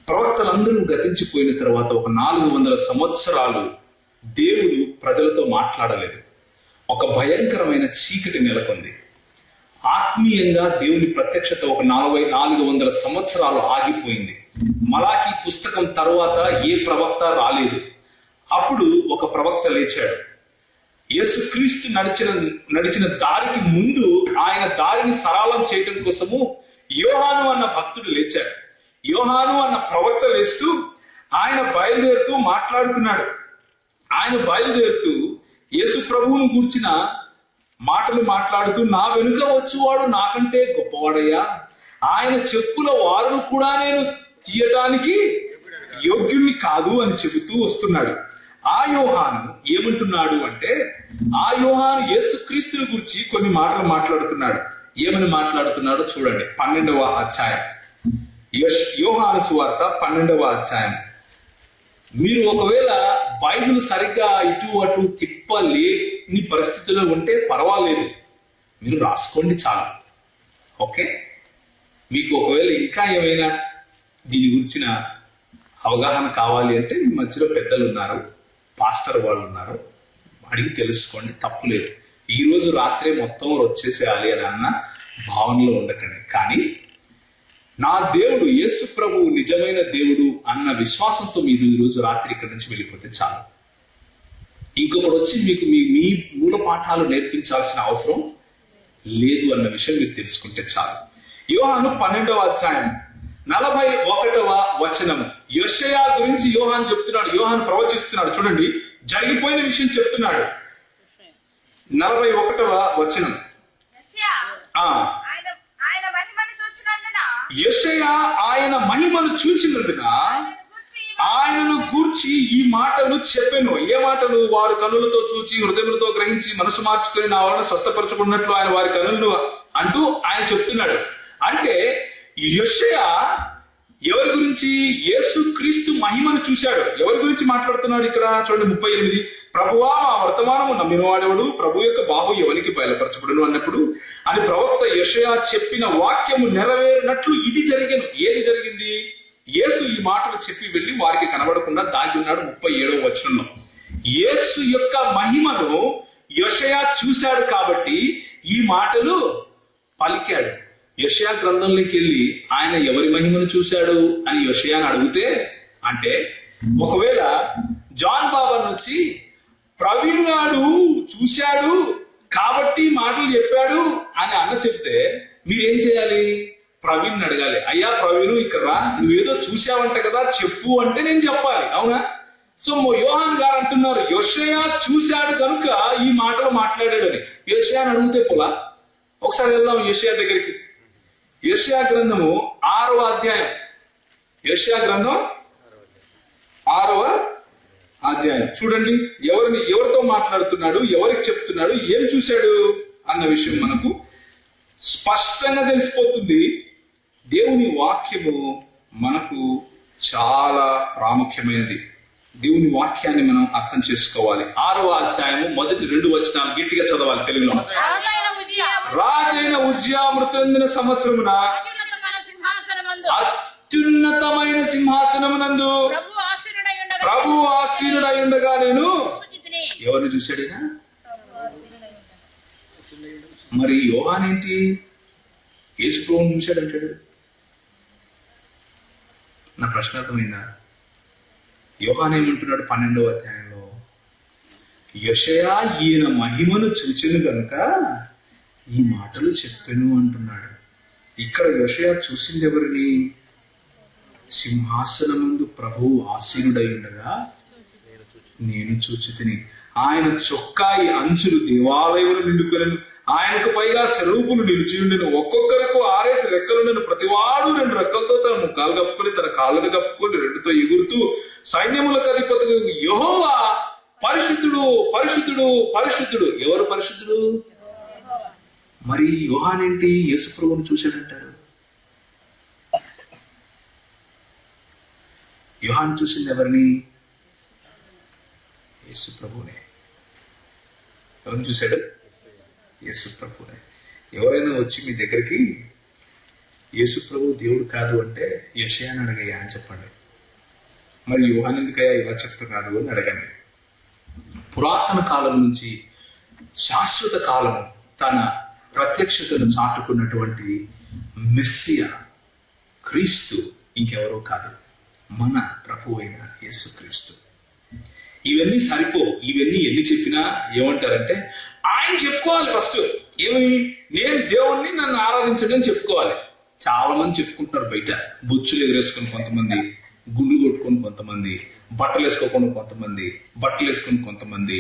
ప్రవక్తలందరూ గతించిపోయిన తర్వాత ఒక 400 సంవత్సరాలు దేవుడు ప్రజలతో మాట్లాడలేదు. ఒక భయంకరమైన చీకటి నెలకొంది. ఆత్మీయంగా దేవుని ప్రత్యక్షత ఒక 400 సంవత్సరాలు ఆగిపోయింది. మలాకీ పుస్తకం తర్వాత ఏ ప్రవక్త రాలేదు. అప్పుడు ఒక ప్రవక్త లేచాడు. యేసుక్రీస్తు నడిచిన దారికి ముందు ఆయన దారిని సరళం చేయటం కోసము యోహాను అన్న భక్తుడు లేచాడు. యోహాను అన్న ప్రవక్త లేస్తూ ఆయన బయలుదేరుతూ మాట్లాడుతున్నాడు. ఆయన బయలుదేరుతూ యేసు ప్రభువును గూర్చిన మాటలు మాట్లాడుతూ, నా వెనుక వచ్చేవాడు నాకంటే గొప్పవాడయ్యా, ఆయన చెప్పుల వారును కూడా నేను తీయటానికి యోగ్యుణ్ణి కాదు అని చెబుతూ వస్తున్నాడు. ఆ యోహాను ఏమంటున్నాడు అంటే, ఆ యోహాను యేసుక్రీస్తుని గురించి కొన్ని మాటలు మాట్లాడుతున్నాడు. ఏమని మాట్లాడుతున్నాడో చూడండి. 12వ అధ్యాయం, యోహాను సువార్త 12వ అధ్యాయం. మీరు ఒకవేళ బైబిల్ సరిగ్గా ఇటు అటు తిప్పలేని పరిస్థితిలో ఉంటే పర్వాలేదు, మీరు రాసుకోండి చాలు. ఓకే, మీకు ఒకవేళ ఇంకా ఏమైనా దీని గురించిన అవగాహన కావాలి అంటే మీ మధ్యలో పెద్దలు ఉన్నారు, పాస్టర్ వాళ్ళు ఉన్నారు, అడిగి తెలుసుకోండి, తప్పులేదు. ఈ రోజు రాత్రే మొత్తం వచ్చేసేయాలి అని అన్న భావనలో ఉండకండి. కానీ నా దేవుడు యేసు ప్రభువు నిజమైన దేవుడు అన్న విశ్వాసంతో మీరు ఈ రోజు రాత్రి ఇక్కడి నుంచి వెళ్ళిపోతే చాలు. ఇంకొకటి వచ్చి మీకు మీ మూల పాఠాలు నేర్పించాల్సిన అవసరం లేదు అన్న విషయం మీరు తెలుసుకుంటే చాలు. యోహాను 12వ అధ్యాయం 41వ వచనం. యెషయా గురించి యోహాను చెప్తున్నాడు, యోహాను ప్రవచిస్తున్నాడు. చూడండి, జరిగిపోయిన విషయం చెప్తున్నాడు. 41వ వచనం. యెషయా ఆయన మహిమను చూచినందున ఆయనను గూర్చి ఈ మాటలు చెప్పెను. ఏ మాటలు? వారు కన్నులతో చూచి హృదయములతో గ్రహించి మనసు మార్చుకొని నా వలన స్వస్థపరచుకున్నట్లు ఆయన వారి కన్నులను అంటూ ఆయన చెప్తున్నాడు. అంటే యెషయా ఎవరి గురించి? యేసు క్రీస్తు మహిమను చూశాడు. ఎవరి గురించి మాట్లాడుతున్నాడు ఇక్కడ? చూడండి 38. ప్రభువా మా వర్తమానము నమ్మిన వాడెవడు, ప్రభు యొక్క బాహు ఎవరికి బయలుపరచబడును అన్నప్పుడు అని ప్రవక్త యెషయా చెప్పిన వాక్యము నెరవేరినట్లు ఇది జరిగిన. ఏది జరిగింది? యేసు ఈ మాటలు చెప్పి వెళ్ళి వారికి కనబడకుండా దాగి ఉన్నాడు. 37వ వచనంలో యేసు యొక్క మహిమను యెషయా చూశాడు కాబట్టి ఈ మాటలు పలికాడు. యెషయా గ్రంథంలోకి వెళ్ళి ఆయన ఎవరి మహిమను చూశాడు అని యెషయాను అడిగితే, అంటే ఒకవేళ జాన్ బాబా నుంచి ప్రవీణ్ గారు చూశాడు కాబట్టి మాటలు చెప్పాడు అని అన్న చెప్తే మీరేం చేయాలి? ప్రవీణ్ అడగాలి, అయ్యా ప్రవీణ్ ఇక్కడ రా, నువ్వేదో చూసావంట కదా చెప్పు అంటే నేను చెప్పాలి, అవునా? సో యోహాన్ గారు అంటున్నారు యెషయా చూశాడు కనుక ఈ మాటలు మాట్లాడాడని. యెషయాను అడిగితే పోలా? ఒకసారి వెళ్దాం యెషయా దగ్గరికి. యెషయా గ్రంథము 6వ అధ్యాయం. యెషయా గ్రంథం 6వ అధ్యాయం చూడండి. ఎవరితో మాట్లాడుతున్నాడు, ఎవరికి చెప్తున్నాడు, ఏం చూశాడు అన్న విషయం మనకు స్పష్టంగా తెలిసిపోతుంది. దేవుని వాక్యము మనకు చాలా ప్రాముఖ్యమైనది. దేవుని వాక్యాన్ని మనం అర్థం చేసుకోవాలి. 6వ అధ్యాయము మొదటి 2 వచనాలు గట్టిగా చదవాలి తెలుగులో. రాజైన ఉజ్జియా మృతందిన సంవత్సరమున అత్యున్నతమైన సింహాసనమునందు ప్రభు ఆసీనుడై ఉండగా నేను ఎవరిని చూశాడైనా? మరి యోహాన్ ఏంటి? యేసు ప్రభువుని చూశాడంటాడు. నా ప్రశ్న అర్థమైందా? యోహాన్ ఏమంటున్నాడు 12వ అధ్యాయంలో? యెషయా ఈయన మహిమను చూచెను కనుక ఈ మాటలు చెప్పెను అంటున్నాడు. ఇక్కడ యెషయా చూసింది ఎవరిని? సింహాసనముందు ప్రభువు ఆసీనుడై ఉండగా నేను చూచితిని. ఆయన చొక్కాయి అంచులు దేవాలయములు నిండుకొనెను. ఆయనకు పైగా సెరూపులు నిలిచి ఉండెను. ఒక్కొక్కరికి 6 రెక్కలుండెను. ప్రతివాడు 2 రెక్కలతో తన ముఖాలు కప్పుకొని తన కాళ్ళను కప్పుకొని 2తో ఎగురుతూ సైన్యములకు అధిపతి యెహోవా పరిశుద్ధుడు పరిశుద్ధుడు పరిశుద్ధుడు. ఎవరు పరిశుద్ధుడు? మరి యోహాన్ ఏంటి? యేసు ప్రభువును చూశాడంటారు. యోహాన్ చూసింది ఎవరిని? యేసు ప్రభువునే. ఎవరిని చూశాడు? యేసు ప్రభువునే. ఎవరైనా వచ్చి మీ దగ్గరికి యేసు ప్రభువు దేవుడు కాదు అంటే యెషయాను అడగయ్యా అని చెప్పండి. మరి యోహాన్ ఎందుకయ్యా ఇలా చెప్తున్నాడు అని అడగండి. పురాతన కాలం నుంచి శాశ్వత కాలం తన ప్రత్యక్షతను చాటుకున్నటువంటి మెస్సియా క్రీస్తు ఇంకెవరో కాదు, మన ప్రభు అయిన యేసు క్రీస్తు. ఇవన్నీ సరిపోవు. ఇవన్నీ ఎన్ని చెప్పినా ఏమంటారంటే ఆయన చెప్పుకోవాలి ఫస్ట్. ఏమని? నేను దేవుణ్ణి, నన్ను ఆరాధించడం చెప్పుకోవాలి. చాలా మంది చెప్పుకుంటున్నారు బయట. బొచ్చులు ఎగరేసుకొని కొంతమంది, గుండు కొట్టుకొని కొంతమంది, బట్టలు వేసుకోకుండా కొంతమంది, బట్టలు వేసుకొని కొంతమంది,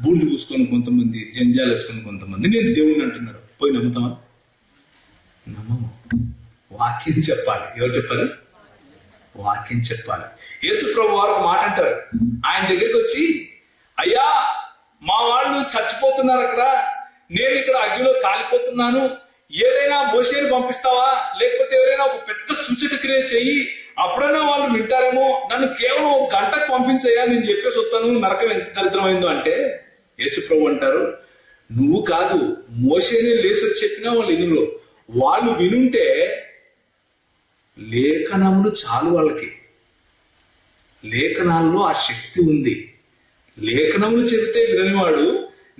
బూండు పూసుకొని కొంతమంది, జంజాలు వేసుకొని కొంతమంది నేను దేవుణ్ణి అంటున్నారు. పోయి నమ్ముతామా? నమ్మము. వాక్యం చెప్పాలి. ఎవరు చెప్పాలి? వాక్యం చెప్పాలి. యేసు ప్రభు వారు ఒక మాట అంటారు. ఆయన దగ్గరికి వచ్చి, అయ్యా మా వాళ్ళు చచ్చిపోతున్నారు అక్కడ, నేను ఇక్కడ అగ్నిలో కాలిపోతున్నాను, ఏదైనా మోషేని పంపిస్తావా, లేకపోతే ఎవరైనా ఒక పెద్ద సూచక క్రియ చెయ్యి, అప్పుడైనా వాళ్ళు వింటారేమో, నన్ను కేవలం 1 గంటకు పంపించయ్యా, నేను చెప్పేసి వస్తాను, నరకం ఎంత దరిద్రమైందో అంటే యేసు ప్రభు అంటారు, నువ్వు కాదు, మోషేనే లేసొచ్చి చెప్పినా వాళ్ళు ఎన్నులో వాళ్ళు వినుంటే లేఖనములు చాలు వాళ్ళకి. లేఖనాల్లో ఆ శక్తి ఉంది. లేఖనములు చెబితే విననివాడు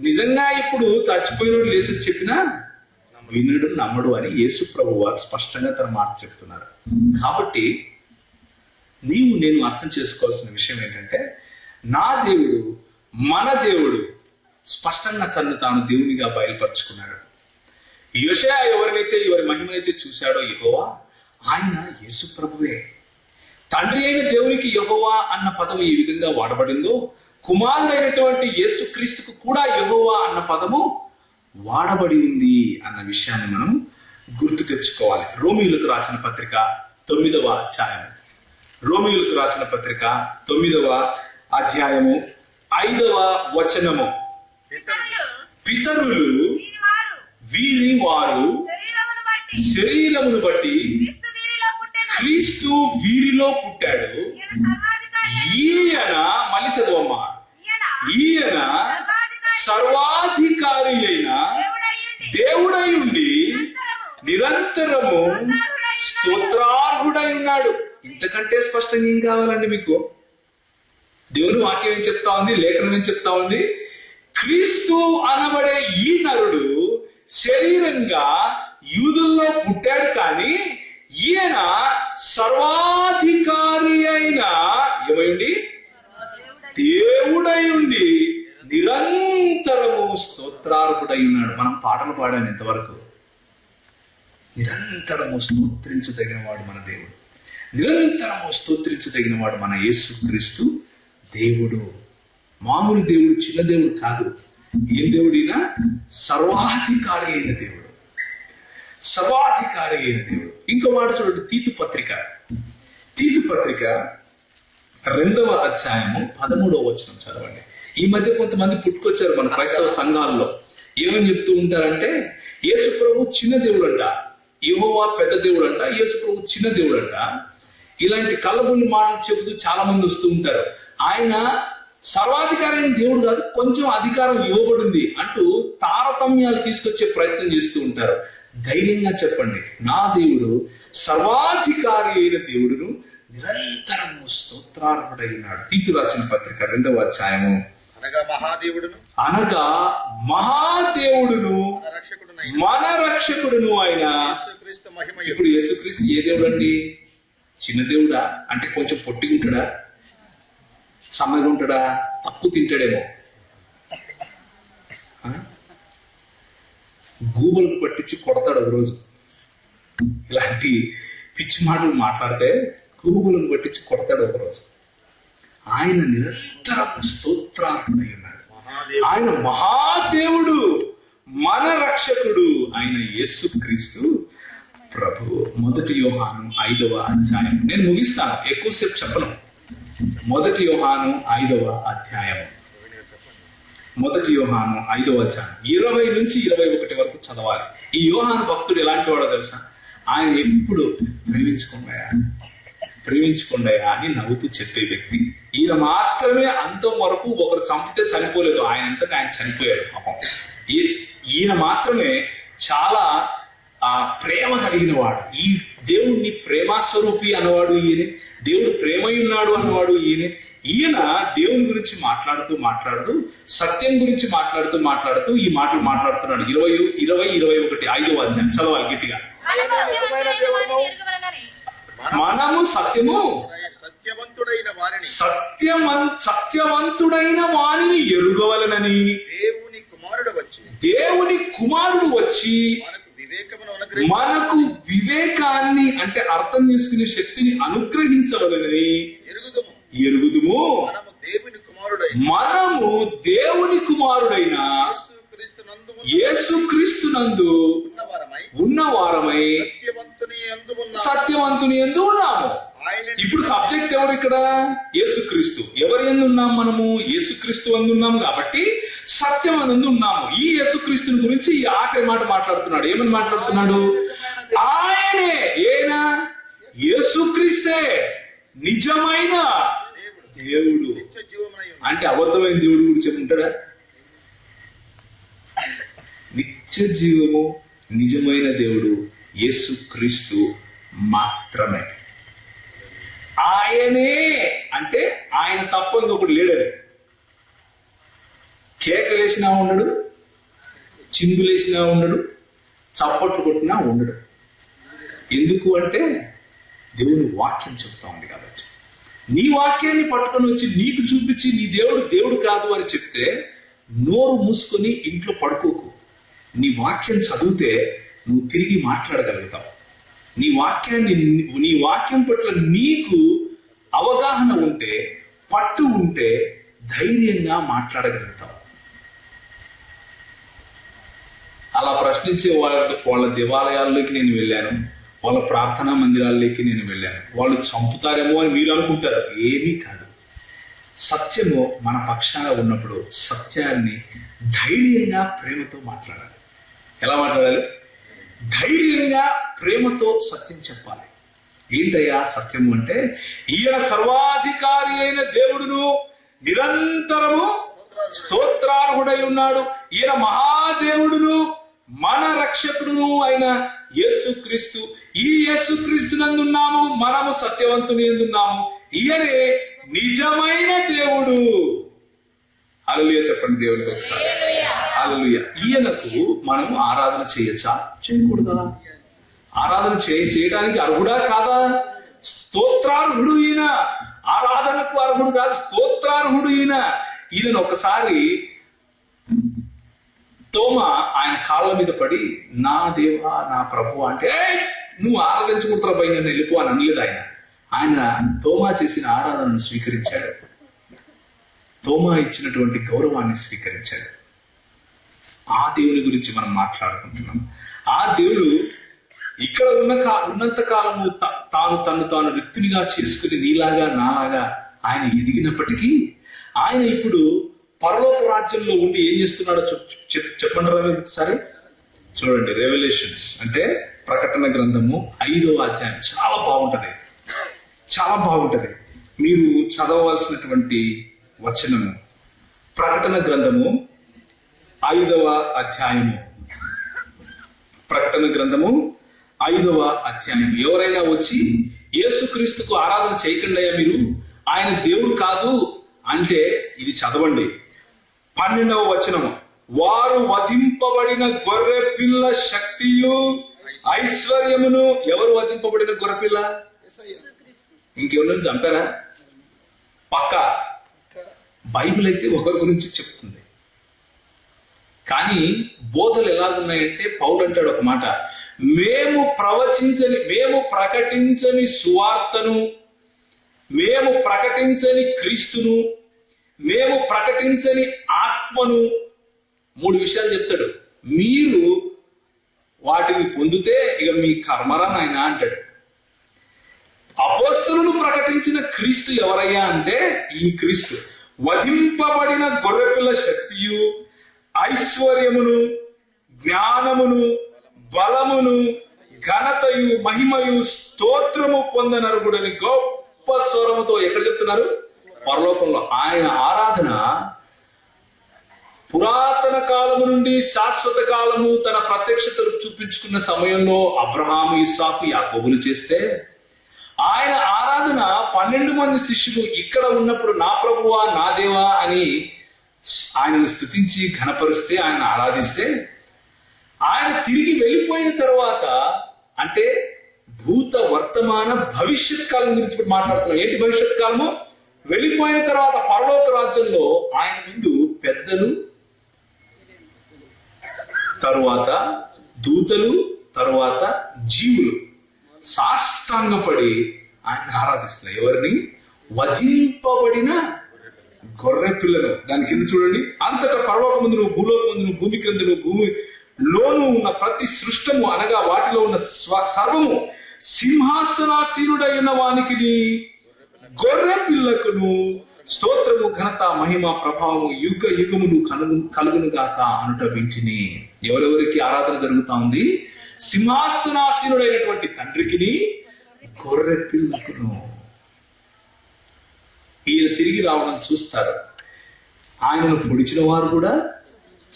నిజంగా ఇప్పుడు చచ్చిపోయినోడు లేచి చెప్పినా వినుడు నమ్మడు అని యేసు ప్రభు వారు స్పష్టంగా తన మాట చెప్తున్నారు. కాబట్టి నీవు నేను అర్థం చేసుకోవాల్సిన విషయం ఏంటంటే, నా దేవుడు మన దేవుడు స్పష్టంగా తను తాను దేవునిగా బయలుపరుచుకున్నాడు. యోషయా ఎవరినైతే మహిమనైతే చూశాడో యెహోవా, ఆయన యేసు ప్రభువే. తండ్రి అయిన దేవునికి యెహోవా అన్న పదం ఈ విధంగా వాడబడిందో, కుమారుడైనటువంటి యేసుక్రీస్తుకు కూడా యెహోవా అన్న పదము వాడబడి ఉంది అన్న విషయాన్ని మనం గుర్తు తెచ్చుకోవాలి. రోమీయులకు రాసిన పత్రిక 9వ అధ్యాయం, రోమీయులకు రాసిన పత్రిక 9వ అధ్యాయము 5వ వచనము, పితరులు వీరి వారు శరీరమును బట్టి క్రీస్తు వీరిలో పుట్టాడు. ఈయన మళ్ళీ చదవమ్మా, ఈయన సర్వాధికారి అయిన దేవుడై ఉండి నిరంతరము స్తోత్రార్హుడై ఉన్నాడు. ఇంతకంటే స్పష్టంగా ఏం కావాలండి మీకు? దేవుని వాక్యం ఏం చెప్తా ఉంది, లేఖనం ఏం చెప్తా ఉంది? క్రీస్తు అనబడే ఈ నరుడు శరీరంగా యూదుల్లో పుట్టాడు, కానీ ఈయన సర్వాధికారి అయిన ఏమైంది దేవుడై ఉండి నిరంతరము స్తోత్రార్హుడై ఉన్నాడు. మనం పాటలు పాడాము ఇంతవరకు. నిరంతరము స్తోత్రించదగిన వాడు మన దేవుడు, నిరంతరము స్తోత్రించదగిన వాడు మన యేసుక్రీస్తు దేవుడు. మామూలు దేవుడు, చిన్న దేవుడు కాదు. ఏం దేవుడైనా సర్వాధికారి అయిన దేవుడు, సర్వాధికారి అయిన దేవుడు. ఇంకో మాట చూడండి, తీతు పత్రిక 2వ అధ్యాయము 13వ వచనం చదవండి. ఈ మధ్య కొంతమంది పుట్టుకొచ్చారు మన క్రైస్తవ సంఘాల్లో. ఏమని చెప్తూ ఉంటారంటే, యేసు ప్రభు చిన్న దేవుడు అంట, యెహోవా పెద్ద దేవుడు అంట, యేసు ప్రభు చిన్న దేవుడు అంట. ఇలాంటి కళ్ళబుల్లి మాటలు చెబుతూ చాలా మంది వస్తూ ఉంటారు. ఆయన సర్వాధికారి అయిన దేవుడు కాదు, కొంచెం అధికారం ఇవ్వబడింది అంటూ తారతమ్యాలు తీసుకొచ్చే ప్రయత్నం చేస్తూ ఉంటారు. ధైర్యంగా చెప్పండి, నా దేవుడు సర్వాధికారి అయిన దేవుడును నిరంతరము స్తోత్రార్హుడై ఉన్నాడు. తీతు రాసిన పత్రిక 2వ అధ్యాయము, అనగా మహాదేవుడును మన రక్షకుడును ఆయన. ఇప్పుడు యేసుక్రీస్తు ఏ దేవుడు అండి? చిన్న దేవుడా? అంటే కొంచెం పొట్టిగా ఉంటాడా, సన్నగా ఉంటాడా, తక్కువ తింటాడేమో, గూగుల్కి పట్టించి కొడతాడు ఒకరోజు. ఇలాంటి పిచ్చి మాటలు మాట్లాడితే గూగుల్ని పట్టించి కొడతాడు ఒకరోజు. ఆయన నిరంతరం స్తోత్రార్హుడై ఉన్నాడు. ఆయన మహాదేవుడు, మన రక్షకుడు, ఆయన యేసుక్రీస్తు ప్రభు. 1 యోహాను 5వ అధ్యాయం. నేను ముగిస్తాను, ఎక్కువసేపు చెప్పను. 1 యోహాను 5వ అధ్యాయం, 1 యోహాను 5వ అధ్యాయం 20 నుంచి 21 వరకు చదవాలి. ఈ యోహాను భక్తుడు ఎలాంటి వాడో తెలుసా? ఆయన ఎప్పుడు ప్రేమించుకుండయా అని నవ్వుతూ చెప్పే వ్యక్తి. ఈయన మాత్రమే అంతం వరకు ఒకరు చంపితే చనిపోలేదు, ఆయన అంతటా ఆయన చనిపోయాడు పాపం. ఈయన మాత్రమే చాలా ప్రేమ కలిగిన వాడు. ఈ దేవుణ్ణి ప్రేమాస్వరూపి అన్నవాడు ఈయనే, దేవుడు ప్రేమై ఉన్నాడు అన్నవాడు ఈయనే. ఈయన దేవుని గురించి మాట్లాడుతూ సత్యం గురించి మాట్లాడుతూ ఈ మాటలు మాట్లాడుతున్నాడు. 20-21 5వ అధ్యాయం చదవాలి గట్టిగా. మనము సత్యవంతుడైన వారిని ఎరుగవలనని దేవుని కుమారుడు వచ్చి మనకు వివేకాన్ని, అంటే అర్థం చేసుకునే శక్తిని అనుగ్రహించవలనని ఎరుగుదుము. మనము దేవుని కుమారుడైన యేసుక్రీస్తునందు ఉన్నవారమై సత్యవంతుని యందు ఉన్నాము. ఇప్పుడు సబ్జెక్ట్ ఎవరు ఇక్కడ? యేసుక్రీస్తు. ఎవరి యందు ఉన్నాం మనము? యేసుక్రీస్తు యందు ఉన్నాం కాబట్టి సత్యం యందు ఉన్నాము. ఈ యేసుక్రీస్తుని గురించి ఈ ఆఖరి మాట మాట్లాడుతున్నాడు. ఏమని మాట్లాడుతున్నాడు? ఆయనే, ఏనా? యేసుక్రీస్తే నిజమైన దేవుడు. అంటే అబద్ధమైన దేవుడు గురించి ఉంటాడా? నిత్య జీవము నిజమైన దేవుడు యేసుక్రీస్తు మాత్రమే. ఆయనే అంటే ఆయన తప్ప ఇంకొకటి లేడని. కేకలేసినా ఉండడు, చిందులేసినా ఉండడు, చప్పట్లు కొట్టినా ఉండడు. ఎందుకు అంటే దేవుని వాక్యం చెప్తా ఉంది కాబట్టి. నీ వాక్యాన్ని పట్టుకొని వచ్చి నీకు చూపించి నీ దేవుడు దేవుడు కాదు అని చెప్తే నోరు మూసుకొని ఇంట్లో పడుకోకు. నీ వాక్యం చదివితే నువ్వు తిరిగి మాట్లాడగలుగుతావు. నీ వాక్యం పట్ల నీకు అవగాహన ఉంటే, పట్టు ఉంటే ధైర్యంగా మాట్లాడగలుగుతావు. అలా ప్రశ్నించే వాళ్ళ దేవాలయాల్లోకి నేను వెళ్ళాను, వాళ్ళ ప్రార్థనా మందిరాల్లోకి నేను వెళ్ళాను. వాళ్ళు చంపుతారేమో అని మీరు అనుకుంటారు, ఏమీ కాదు. సత్యము మన పక్షాన ఉన్నప్పుడు సత్యాన్ని ధైర్యంగా ప్రేమతో మాట్లాడాలి. ఎలా మాట్లాడాలి? ధైర్యంగా ప్రేమతో సత్యం చెప్పాలి. ఏంటయ్యా సత్యము అంటే, ఈయన సర్వాధికారి అయిన దేవుడును నిరంతరము స్తోత్రార్హుడై ఉన్నాడు. ఈయన మహాదేవుడును మన రక్షకుడును అయిన యేసుక్రీస్తు. ఈ యేసుక్రీస్తునందున్నాము, మనము సత్యవంతుని ఎందున్నాము. ఈయనే నిజమైన దేవుడు. హల్లెలూయా చెప్పండి దేవుడికి ఒకసారి. హల్లెలూయా. ఈయనకు మనము ఆరాధన చేయొచ్చా? చేయకూడదు కదా. ఆరాధన చేయడానికి అర్హుడా కాదా? స్తోత్రార్హుడు ఈయన. ఆరాధనకు అర్హుడు కాదు, స్తోత్రార్హుడు ఈయన. ఈయన ఒకసారి తోమా ఆయన కాళ్ళ మీద పడి, నా దేవా నా ప్రభువా అంటే, నువ్వు ఆరాధించుకుంటారా పై నన్ను వెళ్ళిపో అని అనలేదు ఆయన. ఆయన తోమా చేసిన ఆరాధనను స్వీకరించాడు. తోమా ఇచ్చినటువంటి గౌరవాన్ని స్వీకరించాడు. ఆ దేవుని గురించి మనం మాట్లాడుకుంటున్నాం. ఆ దేవుడు ఇక్కడ ఉన్నంత కాలము తను రిక్తునిగా చేసుకుని నీలాగా నాలాగా ఆయన ఎదిగినప్పటికీ ఆయన ఇప్పుడు పరలోక రాజ్యంలో ఉండి ఏం చేస్తున్నాడో చెప్పండి ఒకసారి. చూడండి, రెవల్యూషన్స్ అంటే ప్రకటన గ్రంథము 5వ అధ్యాయం చాలా బాగుంటది, చాలా బాగుంటది. మీరు చదవవలసినటువంటి వచనము ప్రకటన గ్రంథము 5వ అధ్యాయము. ప్రకటన గ్రంథము 5వ అధ్యాయం. ఎవరైనా వచ్చి యేసుక్రీస్తుకు ఆరాధన చేయకుండా మీరు ఆయన దేవుడు కాదు అంటే ఇది చదవండి. 12వ వచనము, వారు వధింపబడిన గొర్రె పిల్ల శక్తియు ఐశ్వర్యమును. ఎవరు వధింపబడిన గొర్రె పిల్ల? ఇంకెవరిని చంపారా? పక్క బైబిల్ అయితే ఒకరి గురించి చెప్తుంది. కానీ బోధలు ఎలాగున్నాయంటే పౌలు అంటాడు ఒక మాట, మేము ప్రకటించని సువార్తను, మేము ప్రకటించని క్రీస్తును, మేము ప్రకటించని ఆత్మను, 3 విషయాలు చెప్తాడు. మీరు వాటిని పొందితే ఇక మీ కర్మరా నాయనా అంటాడు. అపోస్తలులు ప్రకటించిన క్రీస్తు ఎవరయ్యా అంటే ఈ క్రీస్తు. వధింపబడిన గొర్రెపిల్ల శక్తియు ఐశ్వర్యమును జ్ఞానమును బలమును ఘనతయు మహిమయు స్తోత్రము పొందనరుగుడని గొప్ప స్వరముతో ఎక్కడ చెప్తున్నారు? పరలోకంలో. ఆయన ఆరాధన పురాతన కాలము నుండి శాశ్వత కాలము తన ప్రత్యక్షతలు చూపించుకున్న సమయంలో అబ్రహాము, ఇస్సాకు, యాకోబులు చేస్తే, ఆయన ఆరాధన 12 మంది శిష్యులు ఇక్కడ ఉన్నప్పుడు నా ప్రభువా నా దేవా అని ఆయనను స్తుతించి ఘనపరిస్తే, ఆయన ఆరాధిస్తే, ఆయన తిరిగి వెళ్ళిపోయిన తర్వాత, అంటే భూత వర్తమాన భవిష్యత్ కాలం గురించి మాట్లాడుతున్నాం. ఏంటి భవిష్యత్ కాలము? వెళ్ళిపోయిన తర్వాత పరలోక రాజ్యంలో ఆయన ముందు పెద్దలు, తరువాత దూతలు, తరువాత జీవులు సాష్టాంగపడి ఆయన ఆరాధిస్తున్నారు. ఎవరిని? వధింపబడిన గొర్రె పిల్లను. దాని కింద చూడండి, అంతటా పరలోక ముందును భూలోక ముందును భూమి క్రిందను భూమిలోను ఉన్న ప్రతి సృష్టము అనగా వాటిలో ఉన్న సర్వము సింహాసనాసీనుడైన వానికి గొర్రె పిల్లకును స్తోత్రము ఘనత మహిమ ప్రభావము యుగ యుగములు కలుగును గాక అనుట వింటిని. ఎవరెవరికి ఆరాధన జరుగుతా ఉంది? సింహాసనాసీనుడైనటువంటి తండ్రికిని గొర్రె పిల్లకును. ఈయన తిరిగి రావడం చూస్తారు, ఆయనను పొడిచిన వారు కూడా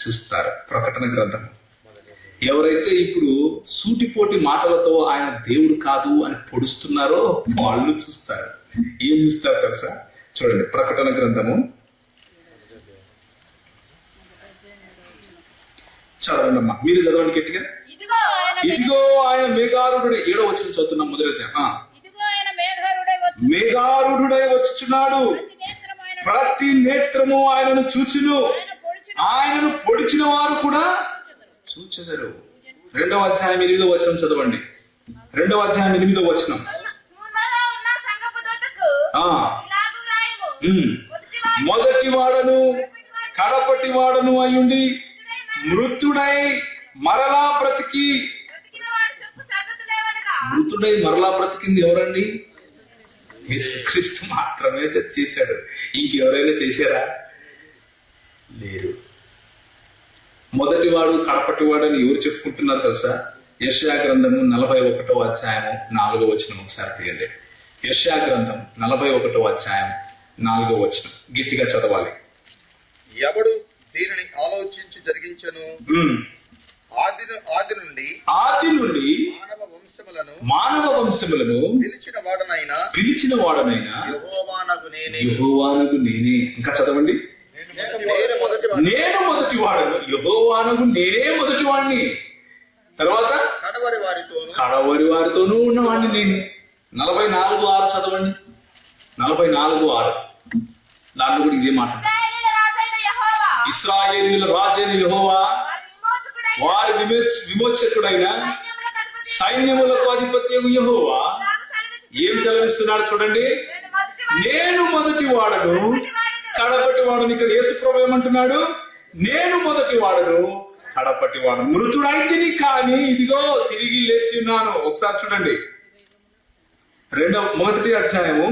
చూస్తారు. ప్రకటన గ్రంథం ఎవరైతే ఇప్పుడు సూటిపోటి మాటలతో ఆయన దేవుడు కాదు అని పొడుస్తున్నారో వాళ్ళు చూస్తారు. ఏం చూస్తారు తెలుసా? చూడండి, ప్రకటన గ్రంథము చదవండి అమ్మా, మీరు చదవండి గట్టిగా. ఇదిగో ఆయన మేఘారుడై, 7వ వచనం చదువుతున్నాం మొదలైతే. మేఘారుడై వచ్చుచున్నాడు, ప్రతి నేత్రము ఆయనను చూచును, ఆయనను పొడిచిన వారు కూడా చూచెదరు. 2వ అధ్యాయం 8వ వచనం చదవండి. 2వ అధ్యాయం 8వ వచనం. మొదటి వాడను కడపటి వాడను అయ్యుండి మృతుడై మరలా బ్రతికి. మృతుడై మరలా బ్రతికింది ఎవరండి? యేసుక్రీస్తు మాత్రమే చేశాడు. ఇంకెవరైనా చేశారా? లేరు. మొదటివాడు కడపటివాడు అని ఎవరు చెప్పుకుంటున్నారు తెలుసా? యెషయా గ్రంథము 41వ అధ్యాయము 4వ వచనం ఒకసారి తీయండి. యెషయా గ్రంథం 41వ అధ్యాయం 4వ వచనం గట్టిగా చదవాలి. ఎవడు దీనిని ఆలోచించి జరిగించను? ఆది నుండి మానవ వంశములను పిలిచిన వాడనైనా యెహోవానగు నేనే. ఇంకా చదవండి. నేను మొదటి వాడను, యెహోవానగు నేనే మొదటి వాడిని. తర్వాత కడవరి వారితోనూ ఉన్నవాడిని నేనే. 44:6 చదవండి. 44:6 దాంట్లో కూడా ఇదే మాట. ఇశ్రాయేలీయుల రాజైన యెహోవా, వారి విమోచకుడైన సైన్యములకు అధిపత్యగు యెహోవా ఏం సెలవిస్తున్నాడు చూడండి. నేను మొదటి వాడను, కడపటి వాడను. ఇక్కడ యేసు ప్రభువు ఏమంటున్నాడు? నేను మొదటి వాడను, కడపటి వాడను. మృతుడైతిని కానీ ఇదిగో తిరిగి లేచి ఉన్నాను. ఒకసారి చూడండి, 1వ అధ్యాయము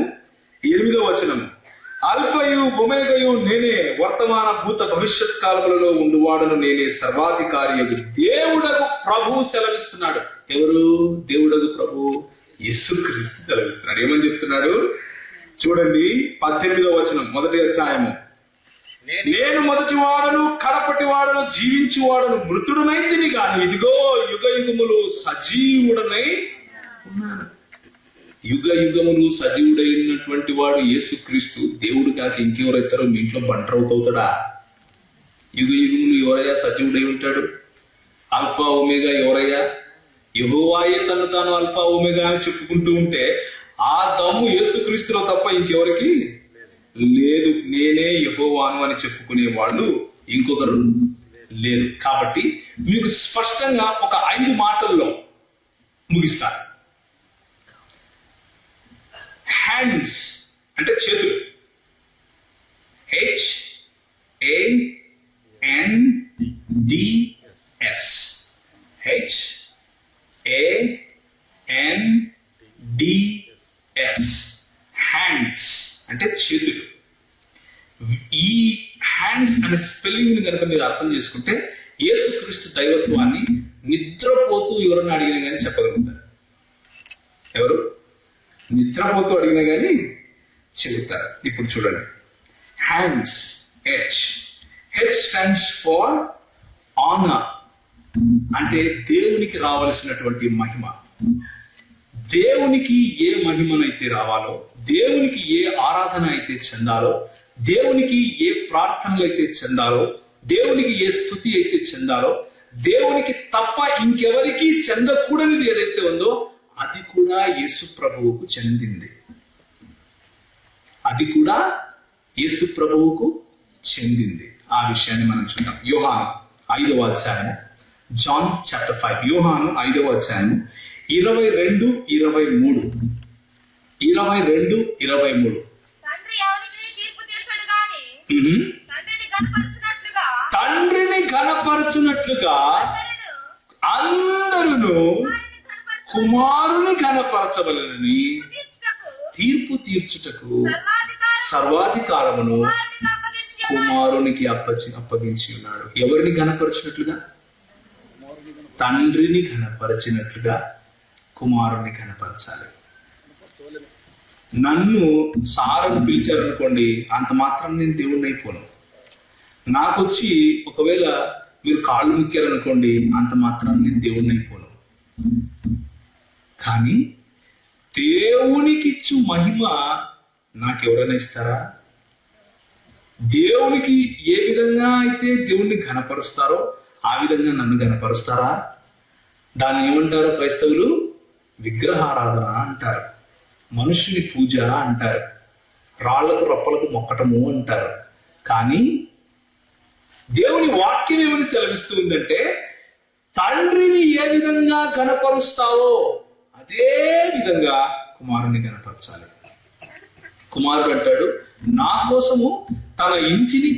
8వ వచనం. అల్ఫయు ఒమేగయు నేనే, వర్తమాన భూత భవిష్యత్ కాలములలో ఉండువాడను నేనే, సర్వాధికారియగు దేవుడగు ప్రభు సెలవిస్తున్నాడు. ఎవరు? దేవుడగు ప్రభు యేసుక్రీస్తు సెలవిస్తున్నాడు. ఏమని చెప్తున్నాడు చూడండి, 18వ వచనం 1వ అధ్యాయము. నేను మొదటి వాడను, కడపటి వాడను, జీవించి వాడను, మృతుడునైతిని గాని ఇదిగో యుగ యుగములు సజీవుడనై ఉన్నాను. యుగ యుగములు సజీవుడైనటువంటి వాడు యేసుక్రీస్తు. దేవుడు కాక ఇంకెవరైతారో మీ ఇంట్లో బంటరవుతాడా? యుగ యుగములు ఎవరయ్యా సజీవుడై ఉంటాడు? ఆల్ఫా ఒమేగా ఎవరయ్యా? యెహోవాయే తను తాను ఆల్ఫా ఒమేగా అని చెప్పుకుంటూ ఉంటే ఆ దమ్ము యేసుక్రీస్తులో తప్ప ఇంకెవరికి లేదు. నేనే యెహోవాను అని చెప్పుకునే వాళ్ళు ఇంకొకరు లేరు. కాబట్టి మీకు స్పష్టంగా ఒక 5 మాటల్లో ముగిస్తాను. హ్యాండ్స్ అంటే చేతులు. HANDS. HANDS. హ్యాండ్స్ అంటే చేతులు. ఈ హ్యాండ్స్ అనే స్పెల్లింగ్ కనుక మీరు అర్థం చేసుకుంటే యేసుక్రీస్తు దైవత్వాన్ని నిద్రపోతూ ఎవరన్నా అడిగినా కానీ చెప్పగలుగుతారు. ఎవరు నిద్రపోతూ అడిగినా కానీ చెబుతారు. ఇప్పుడు చూడండి, hands. H stands for honour, అంటే దేవునికి రావాల్సినటువంటి మహిమ. దేవునికి ఏ మహిమనైతే రావాలో, దేవునికి ఏ ఆరాధన అయితే చెందాలో, దేవునికి ఏ ప్రార్థనలు అయితే చెందాలో, దేవునికి ఏ స్తుతి అయితే చెందాలో, దేవునికి తప్ప ఇంకెవరికి చెందకూడనిది ఏదైతే ఉందో అది కూడా యేసు ప్రభువుకు చెందింది. అది కూడా యేసు ప్రభువుకు చెందింది. ఆ విషయాన్ని మనం చూద్దాం. యోహాను 5వ అధ్యాయము, జాన్ చాప్టర్ 5. యోహాను 5వ అధ్యాయము 22, 23. 22, 23. తండ్రిని ఘనపరచునట్లుగా అందరూ కుమారుని ఘనపరచవలనని తీర్పు తీర్చుటకు సర్వాధికారమును కుమారునికి అప్పగించి ఉన్నాడు. ఎవరిని ఘనపరచినట్లుగా? తండ్రిని ఘనపరచినట్లుగా కుమారుని ఘనపరచాలి. నన్ను సారని పిలిచారనుకోండి, అంత మాత్రం నేను దేవుణ్ణి అయిపోను. నాకొచ్చి ఒకవేళ మీరు కాళ్ళు ముక్కారనుకోండి, అంత మాత్రం నేను దేవుణ్ణి అయిపోను. కానీ దేవునికి ఇచ్చు మహిమ నాకెవరైనా ఇస్తారా? దేవునికి ఏ విధంగా అయితే దేవుణ్ణి ఘనపరుస్తారో ఆ విధంగా నన్ను ఘనపరుస్తారా? దాన్ని ఏమంటారు క్రైస్తవులు? విగ్రహారాధన అంటారు, మనుషుని పూజ అంటారు, రాళ్లకు రప్పలకు మొక్కటము అంటారు. కానీ దేవుని వాక్యం ఏమని సెలవిస్తుందంటే, తండ్రిని ఏ విధంగా ఘనపరుస్తావో అదే విధంగా కుమారుని ఘనపరచాలి. కుమారుడు అంటాడు, నా కోసము తన ఇంటిని,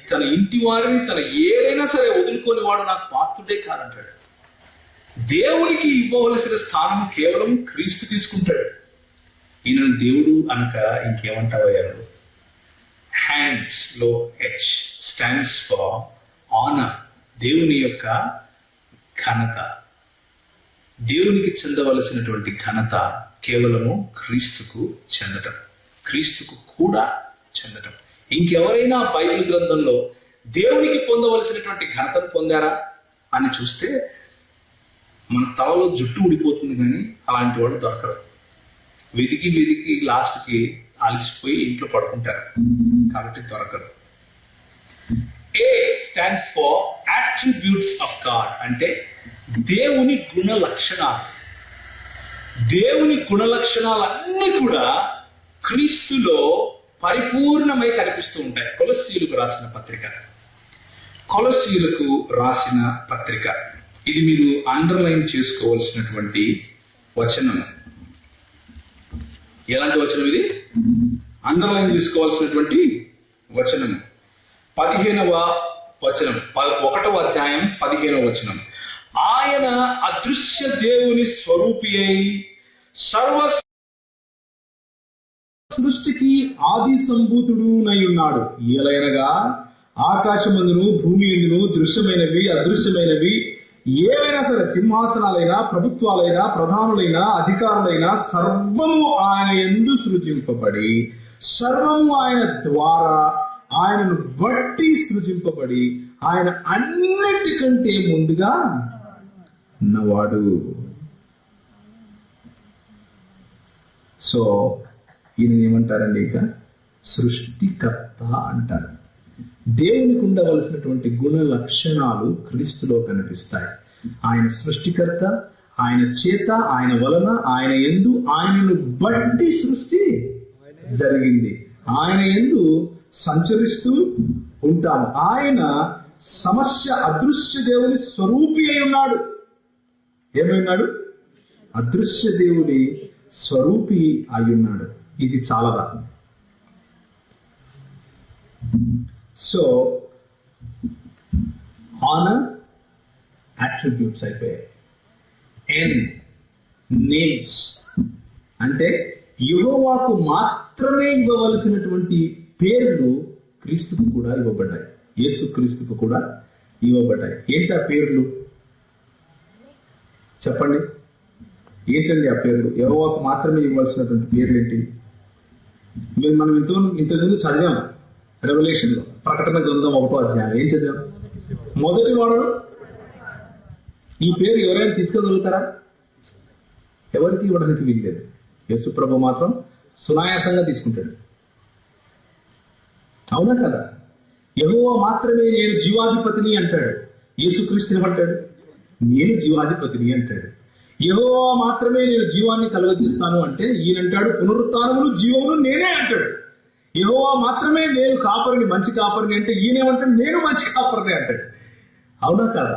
తన ఇంటి వారిని, తన ఏదైనా సరే వదులుకొని వాడు నాకు పాత్రుడే కాదంటాడు. దేవునికి ఇవ్వవలసిన స్థానం కేవలం క్రీస్తు తీసుకుంటాడు. ఈయన దేవుడు అనక ఇంకేమంటావయ్యారు? హ్యాండ్స్ లో హెచ్ స్టాండ్స్ ఫర్ ఆనర్. దేవుని యొక్క ఘనత, దేవునికి చెందవలసినటువంటి ఘనత కేవలము క్రీస్తుకు చెందటం, క్రీస్తుకు కూడా చెందటం. ఇంకెవరైనా బైబిల్ గ్రంథంలో దేవునికి పొందవలసినటువంటి ఘనతను పొందారా అని చూస్తే మన తలలో జుట్టు ఊడిపోతుంది, కానీ అలాంటి వాడు దొరకరు. వెతికి వెతికి లాస్ట్కి అలసిపోయి ఇంట్లో పడుకుంటారు, కాబట్టి దొరకరు. A stands for attributes of God, అంటే దేవుని గుణ లక్షణాలు. దేవుని గుణ లక్షణాలన్నీ కూడా క్రీస్తులో పరిపూర్ణమై కనిపిస్తూ ఉంటాయి. కొలస్సీయులకు రాసిన పత్రిక, కొలస్సీయులకు రాసిన పత్రిక, ఇది మీరు అండర్లైన్ చేసుకోవాల్సినటువంటి వచనం. ఎలాంటి వచనం ఇది? అండర్లైన్ చేసుకోవాల్సినటువంటి వచనం. 15వ వచనం, 1వ అధ్యాయం 15వ వచనం. ఆయన అదృశ్య దేవుని స్వరూపి అయి సర్వ సృష్టికి ఆది సంభూతుడునై ఉన్నాడు. ఏలైనగా ఆకాశమందును భూమి ఎందును దృశ్యమైనవి అదృశ్యమైనవి ఏవైనా సరే, సింహాసనాలైనా ప్రభుత్వాలైనా ప్రధానులైనా అధికారులైనా సర్వము ఆయన యందు సృజింపబడి, సర్వము ఆయన ద్వారా ఆయనను బట్టి సృజింపబడి, ఆయన అన్నిటికంటే ముందుగా ఉన్నవాడు. సో ఈయన ఏమంటారండి? ఇక సృష్టికర్త అంటారు. దేవునికి ఉండవలసినటువంటి గుణ లక్షణాలు క్రీస్తులో కనిపిస్తాయి. ఆయన సృష్టికర్త, ఆయన చేత, ఆయన వలన, ఆయన యందు, ఆయనను బట్టి సృష్టి జరిగింది. ఆయన యందు సంచరిస్తూ ఉంటాము. ఆయన సమస్య అదృశ్య దేవుని స్వరూపి అయి ఉన్నాడు. ఏమై ఉన్నాడు? అదృశ్య దేవుడి స్వరూపి అయి ఉన్నాడు. ఇది చాలదా? సో ఆనర్ అట్రిబ్యూట్స్ అయిపోయాయి. ఎన్ నేమ్స్ అంటే యెహోవాకు మాత్రమే ఇవ్వవలసినటువంటి పేర్లు క్రీస్తుకు కూడా ఇవ్వబడ్డాయి, యేసు క్రీస్తుకు కూడా ఇవ్వబడ్డాయి. ఏంటి ఆ పేర్లు? చెప్పండి, ఏంటండి ఆ పేర్లు? యెహోవాకు మాత్రమే ఇవ్వాల్సినటువంటి పేర్లు ఏంటి? మనం ఇంతకుముందు చదివాం రెవల్యూషన్ లో, ప్రకటన గ్రంథం 1వ అధ్యాయం. ఏం చదివాం? మొదటి వాడు. ఈ పేరు ఎవరైనా తీసుకోగలుగుతారా? ఎవరికి ఇవ్వడానికి వీల్లేదు. యేసు ప్రభు మాత్రం సునాయాసంగా తీసుకుంటాడు. అవునా కదా? యెహోవా మాత్రమే నేను జీవాధిపతిని అంటాడు. యేసుక్రీస్తు ఏమంటాడు? నేను జీవాధిపతిని అంటాడు. యెహోవా మాత్రమే నేను జీవాన్ని కలుగజేస్తాను అంటే ఈయనంటాడు పునరుత్థానమును జీవమును నేనే అంటాడు. యెహోవా మాత్రమే నేను కాపరిని, మంచి కాపరిని అంటే ఈయనేమంటాడు? నేను మంచి కాపరిని అంటాడు. అవునా కదా?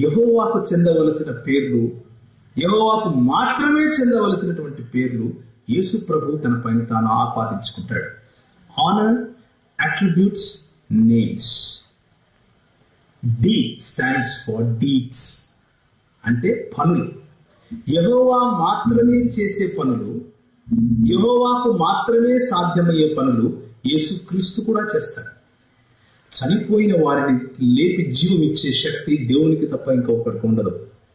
యెహోవాకు చెందవలసిన పేర్లు, యెహోవాకు మాత్రమే చెందవలసినటువంటి పేర్లు యేసు ప్రభు తన పైన తాను ఆపాదించుకుంటాడు. Honour attributes, names. D stands for deeds అంటే పనులు. యెహోవా మాత్రమే చేసే పనులు, యెహోవాకు మాత్రమే సాధ్యమయ్యే పనులు యేసుక్రీస్తు కూడా చేస్తాడు. చనిపోయిన వారిని లేపి జీవం ఇచ్చే శక్తి దేవునికి తప్ప ఇంకొకరికి ఉండదు.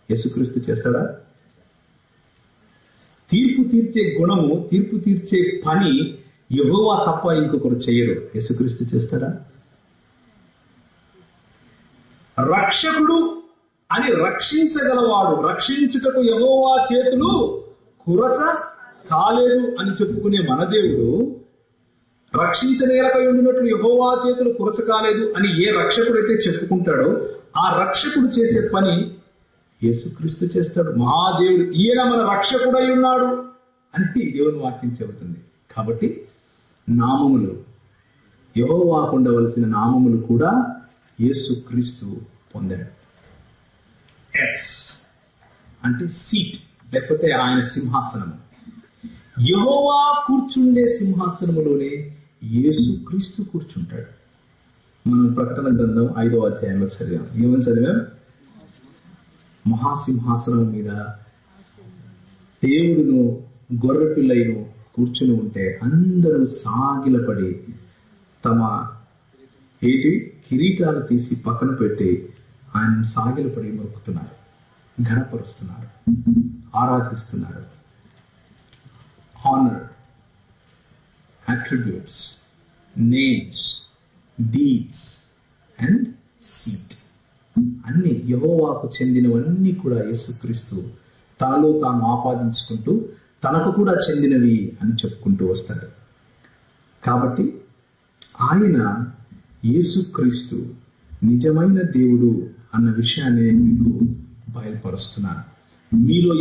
యేసుక్రీస్తు చేస్తాడా? తీర్పు తీర్చే గుణము, తీర్పు తీర్చే పని యెహోవా తప్ప ఇంకొకరు చేయరు. యేసుక్రీస్తు చేస్తాడా? రక్షకుడు అని రక్షించగలవాడు, రక్షించుటకు యెహోవా చేతులు కురచ కాలేదు అని చెప్పుకునే మన దేవుడు రక్షించనేలపై ఉండినట్లు యెహోవా చేతులు కురచ కాలేదు అని ఏ రక్షకుడైతే చెప్పుకుంటాడో ఆ రక్షకుడు చేసే పని యేసుక్రీస్తు చేస్తాడు. మహాదేవుడు ఈయన మన రక్షకుడై ఉన్నాడు అని దేవుని వాక్యం చెబుతుంది. కాబట్టి నామములు, యెహోవాకు ఉండవలసిన నామములు కూడా యేసుక్రీస్తు పొందాడు. ఎస్ అంటే సీట్, లేకపోతే ఆయన సింహాసనము. యెహోవా కూర్చుండే సింహాసనములోనే యేసుక్రీస్తు కూర్చుంటాడు. మనం ప్రకటన గ్రంథం 5వ అధ్యాయంలో చదివాం. ఏమని చదివాం? మహాసింహాసనం మీద దేవుడును గొర్రెపిల్లైను కూర్చుని ఉంటే అందరూ సాగిలపడి తమ కిరీటాలు తీసి పక్కన పెట్టి ఆయన సాగిలపడి మొక్కుతున్నారు, ఘనపరుస్తున్నారు, ఆరాధిస్తున్నారు. honor, attributes, names, deeds and seat అన్ని యెహోవాకు చెందినవన్నీ కూడా యేసుక్రీస్తు తనలో తాను ఆపాదించుకుంటూ తనకు కూడా చెందినవి అని చెప్పుకుంటూ వస్తాడు. కాబట్టి ఆయన యేసుక్రీస్తు నిజమైన దేవుడు అన్న విషయాన్ని నేను మీకు బయలుపరుస్తున్నాను. మీలో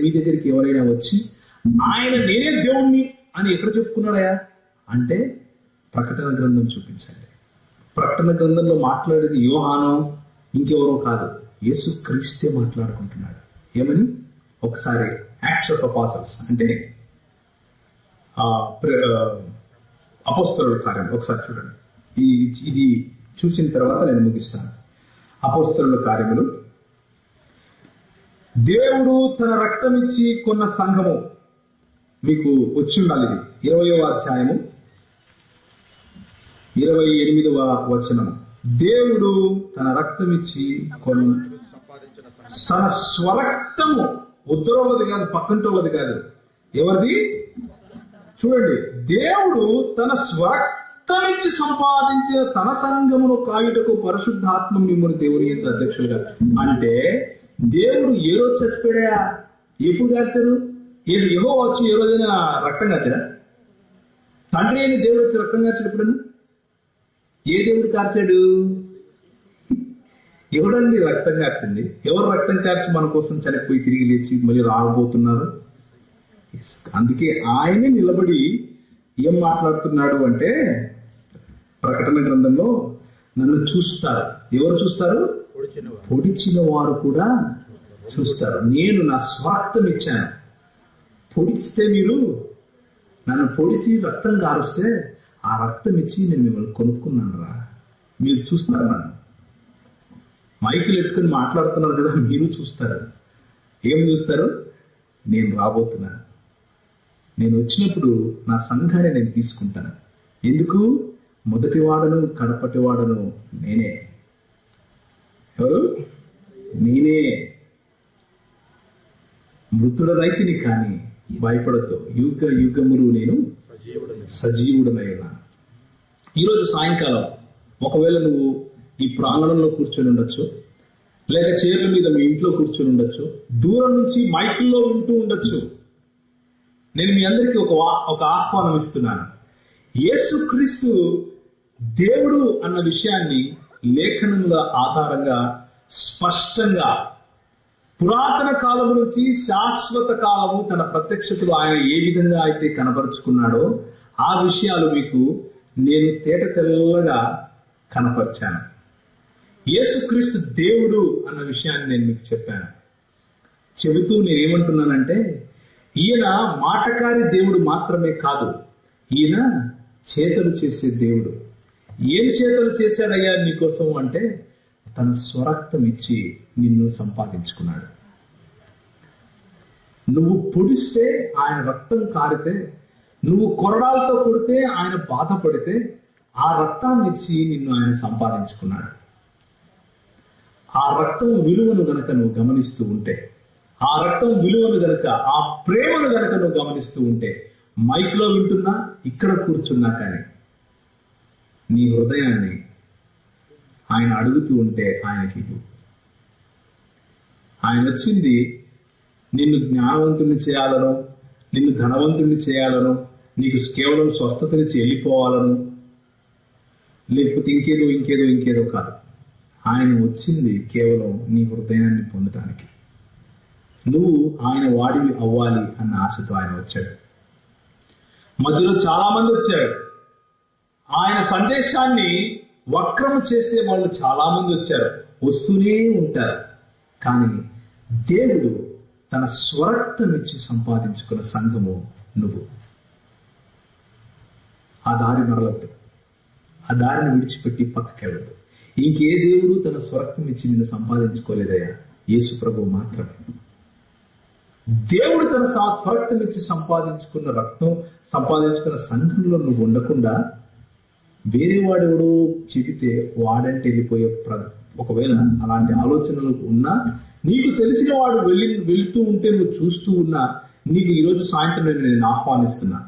మీ దగ్గరికి ఎవరైనా వచ్చి ఆయన నేనే దేవుణ్ణి అని ఎక్కడ చెప్పుకున్నాడయా అంటే ప్రకటన గ్రంథం చూపించండి. ప్రకటన గ్రంథంలో మాట్లాడేది యోహానో ఇంకెవరో కాదు, యేసుక్రీస్తే మాట్లాడుకుంటున్నాడు. ఏమని? ఒకసారి యాక్ట్స్ ఆఫ్ అపోస్టల్స్ అంటే అపోస్తలుల కార్యం ఒకసారి చూడండి. ఇది చూసిన తర్వాత నేను ముగిస్తాను. అపోస్తలుల కార్యములు. దేవుడు తన రక్తం ఇచ్చి కొన్న సంఘము మీకు వచ్చి ఉండాలి. ఇది 20వ అధ్యాయము 28వ వచనము. దేవుడు తన రక్తం ఇచ్చి తన స్వరక్తము, ఉత్తరోళ్ళది కాదు, పక్కంటోళ్ళది కాదు, ఎవరిది? చూడండి, దేవుడు తన స్వరక్తం ఇచ్చి సంపాదించిన తన సంఘమును కాయుటకు పరిశుద్ధాత్మ మిమ్మల్ని దేవుని యొక్క అధ్యక్షులుగా. అంటే దేవుడు ఏ రోజు చచ్చిపోయా? ఎప్పుడు కాచారు? యెహోవా వచ్చి ఏ రోజైనా రక్తం కాచాడా? తండ్రి అయిన దేవుడు వచ్చి రక్తం కాచాడు ఎప్పుడన్నా? ఏ దేవుడు కార్చాడు? ఎవడండి రక్తం కార్చింది? ఎవరు రక్తం కార్చి మన కోసం చనిపోయి తిరిగి లేచి మళ్ళీ రాబోతున్నారు? అందుకే ఆయనే నిలబడి ఏం మాట్లాడుతున్నాడు అంటే ప్రకటన గ్రంథంలో నన్ను చూస్తారు. ఎవరు చూస్తారు? పొడిచిన వారు కూడా చూస్తారు. నేను నా స్వార్థం ఇచ్చాను. పొడిస్తే మీరు నన్ను పొడిసి రక్తం కారుస్తే ఆ రక్తం ఇచ్చి నేను మిమ్మల్ని కొనుక్కున్నాను రా. మీరు చూస్తారు, నన్ను మైకులు ఎట్టుకుని మాట్లాడుతున్నారు కదా, మీరు చూస్తారు. ఏం చూస్తారు? నేను రాబోతున్నాను. నేను వచ్చినప్పుడు నా సంఘాన్ని నేను తీసుకుంటాను. ఎందుకు? మొదటి వాడను కడపటి వాడను నేనే. ఎవరు? నేనే. మృతుల రైతుని కానీ భయపడద్దు, యుగ యుగములు నేను సజీవుడనైనా. ఈరోజు సాయంకాలం ఒకవేళ నువ్వు ఈ ప్రాంగణంలో కూర్చొని ఉండొచ్చు, లేక చైర్ల మీద మీ ఇంట్లో కూర్చొని ఉండొచ్చు, దూరం నుంచి మైకుల్లో వింటూ ఉండొచ్చు. నేను మీ అందరికీ ఒక ఆహ్వానం ఇస్తున్నాను. యేసుక్రీస్తు దేవుడు అన్న విషయాన్ని లేఖనముల ఆధారంగా స్పష్టంగా పురాతన కాలము నుంచి శాశ్వత కాలము తన ప్రత్యక్షతలు ఆయన ఏ విధంగా అయితే కనపరుచుకున్నాడో ఆ విషయాలు మీకు నేను తేట తెల్లగా కనపరిచాను. యేసుక్రీస్తు దేవుడు అన్న విషయాన్ని నేను మీకు చెప్పాను. చెబుతూ నేనేమంటున్నానంటే ఈయన మాటకారి దేవుడు మాత్రమే కాదు, ఈయన చేతలు చేసే దేవుడు. ఏం చేతలు చేశాడయ్యా నీకోసం అంటే తన స్వరక్తం ఇచ్చి నిన్ను సంపాదించుకున్నాడు. నువ్వు పొడిస్తే ఆయన రక్తం కారితే, నువ్వు కొరడాలతో కొడితే ఆయన బాధపడితే ఆ రక్తాన్ని ఇచ్చి నిన్ను ఆయన సంపాదించుకున్నాడు. ఆ రక్తం విలువను గనక నువ్వు గమనిస్తూ ఉంటే, ఆ రక్తం విలువను గనక, ఆ ప్రేమను గనక నువ్వు గమనిస్తూ ఉంటే, మైక్లో వింటున్నా, ఇక్కడ కూర్చున్నా కానీ నీ హృదయాన్ని ఆయన అడుగుతూ ఉంటే ఆయనకి ఇవ్వు. ఆయన వచ్చింది నిన్ను జ్ఞానవంతుని చేయాలను, నిన్ను ధనవంతుని చేయాలను, నీకు కేవలం స్వస్థతనిచ్చి వెళ్ళిపోవాలను, లేకపోతే ఇంకేదో కాదు. ఆయన వచ్చింది కేవలం నీ హృదయాన్ని పొందటానికి. నువ్వు ఆయన వాడివి అవ్వాలి అన్న ఆశతో ఆయన వచ్చాడు. మధ్యలో చాలా మంది వచ్చారు. ఆయన సందేశాన్ని వక్రము చేసే వాళ్ళు చాలా మంది వచ్చారు, వస్తూనే ఉంటారు. కానీ దేవుడు తన స్వరక్తమిచ్చి సంపాదించుకున్న సంఘము నువ్వు. ఆ దారి మరలదు, ఆ దారిని విడిచిపెట్టి పక్కకెళ్ళదు. ఇంకే దేవుడు తన స్వరక్తం ఇచ్చి నిన్ను సంపాదించుకోలేదయ్యా, యేసు ప్రభువు మాత్రమే. దేవుడు తన స్వరక్తం ఇచ్చి సంపాదించుకున్న సంఘంలో నువ్వు ఉండకుండా వేరే వాడెవడో చెబితే వాడంటే వెళ్ళిపోయే ఒకవేళ అలాంటి ఆలోచనలు ఉన్నా, నీకు తెలిసిన వాడు వెళుతూ ఉంటే నువ్వు చూస్తూ ఉన్నా, నీకు ఈరోజు సాయంత్రం నేను ఆహ్వానిస్తున్నా,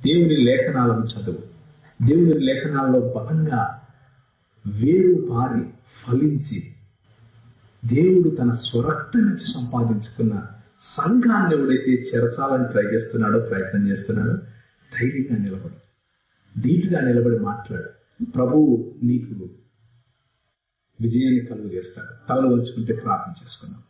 దేవుని లేఖనాలను చదువు. దేవుని లేఖనాల్లో బలంగా వేరు పారి ఫలించి దేవుడు తన స్వరక్తం నుంచి సంపాదించుకున్న సంఘాన్ని ఎవడైతే చెరచాలని ప్రయత్నం చేస్తున్నాడో ధైర్యంగా నిలబడు, ధీటుగా నిలబడి మాట్లాడు. ప్రభువు నీకు విజయాన్ని కలుగు చేస్తాడు. తలలు వంచుకుంటే ప్రార్థన చేసుకున్నాం.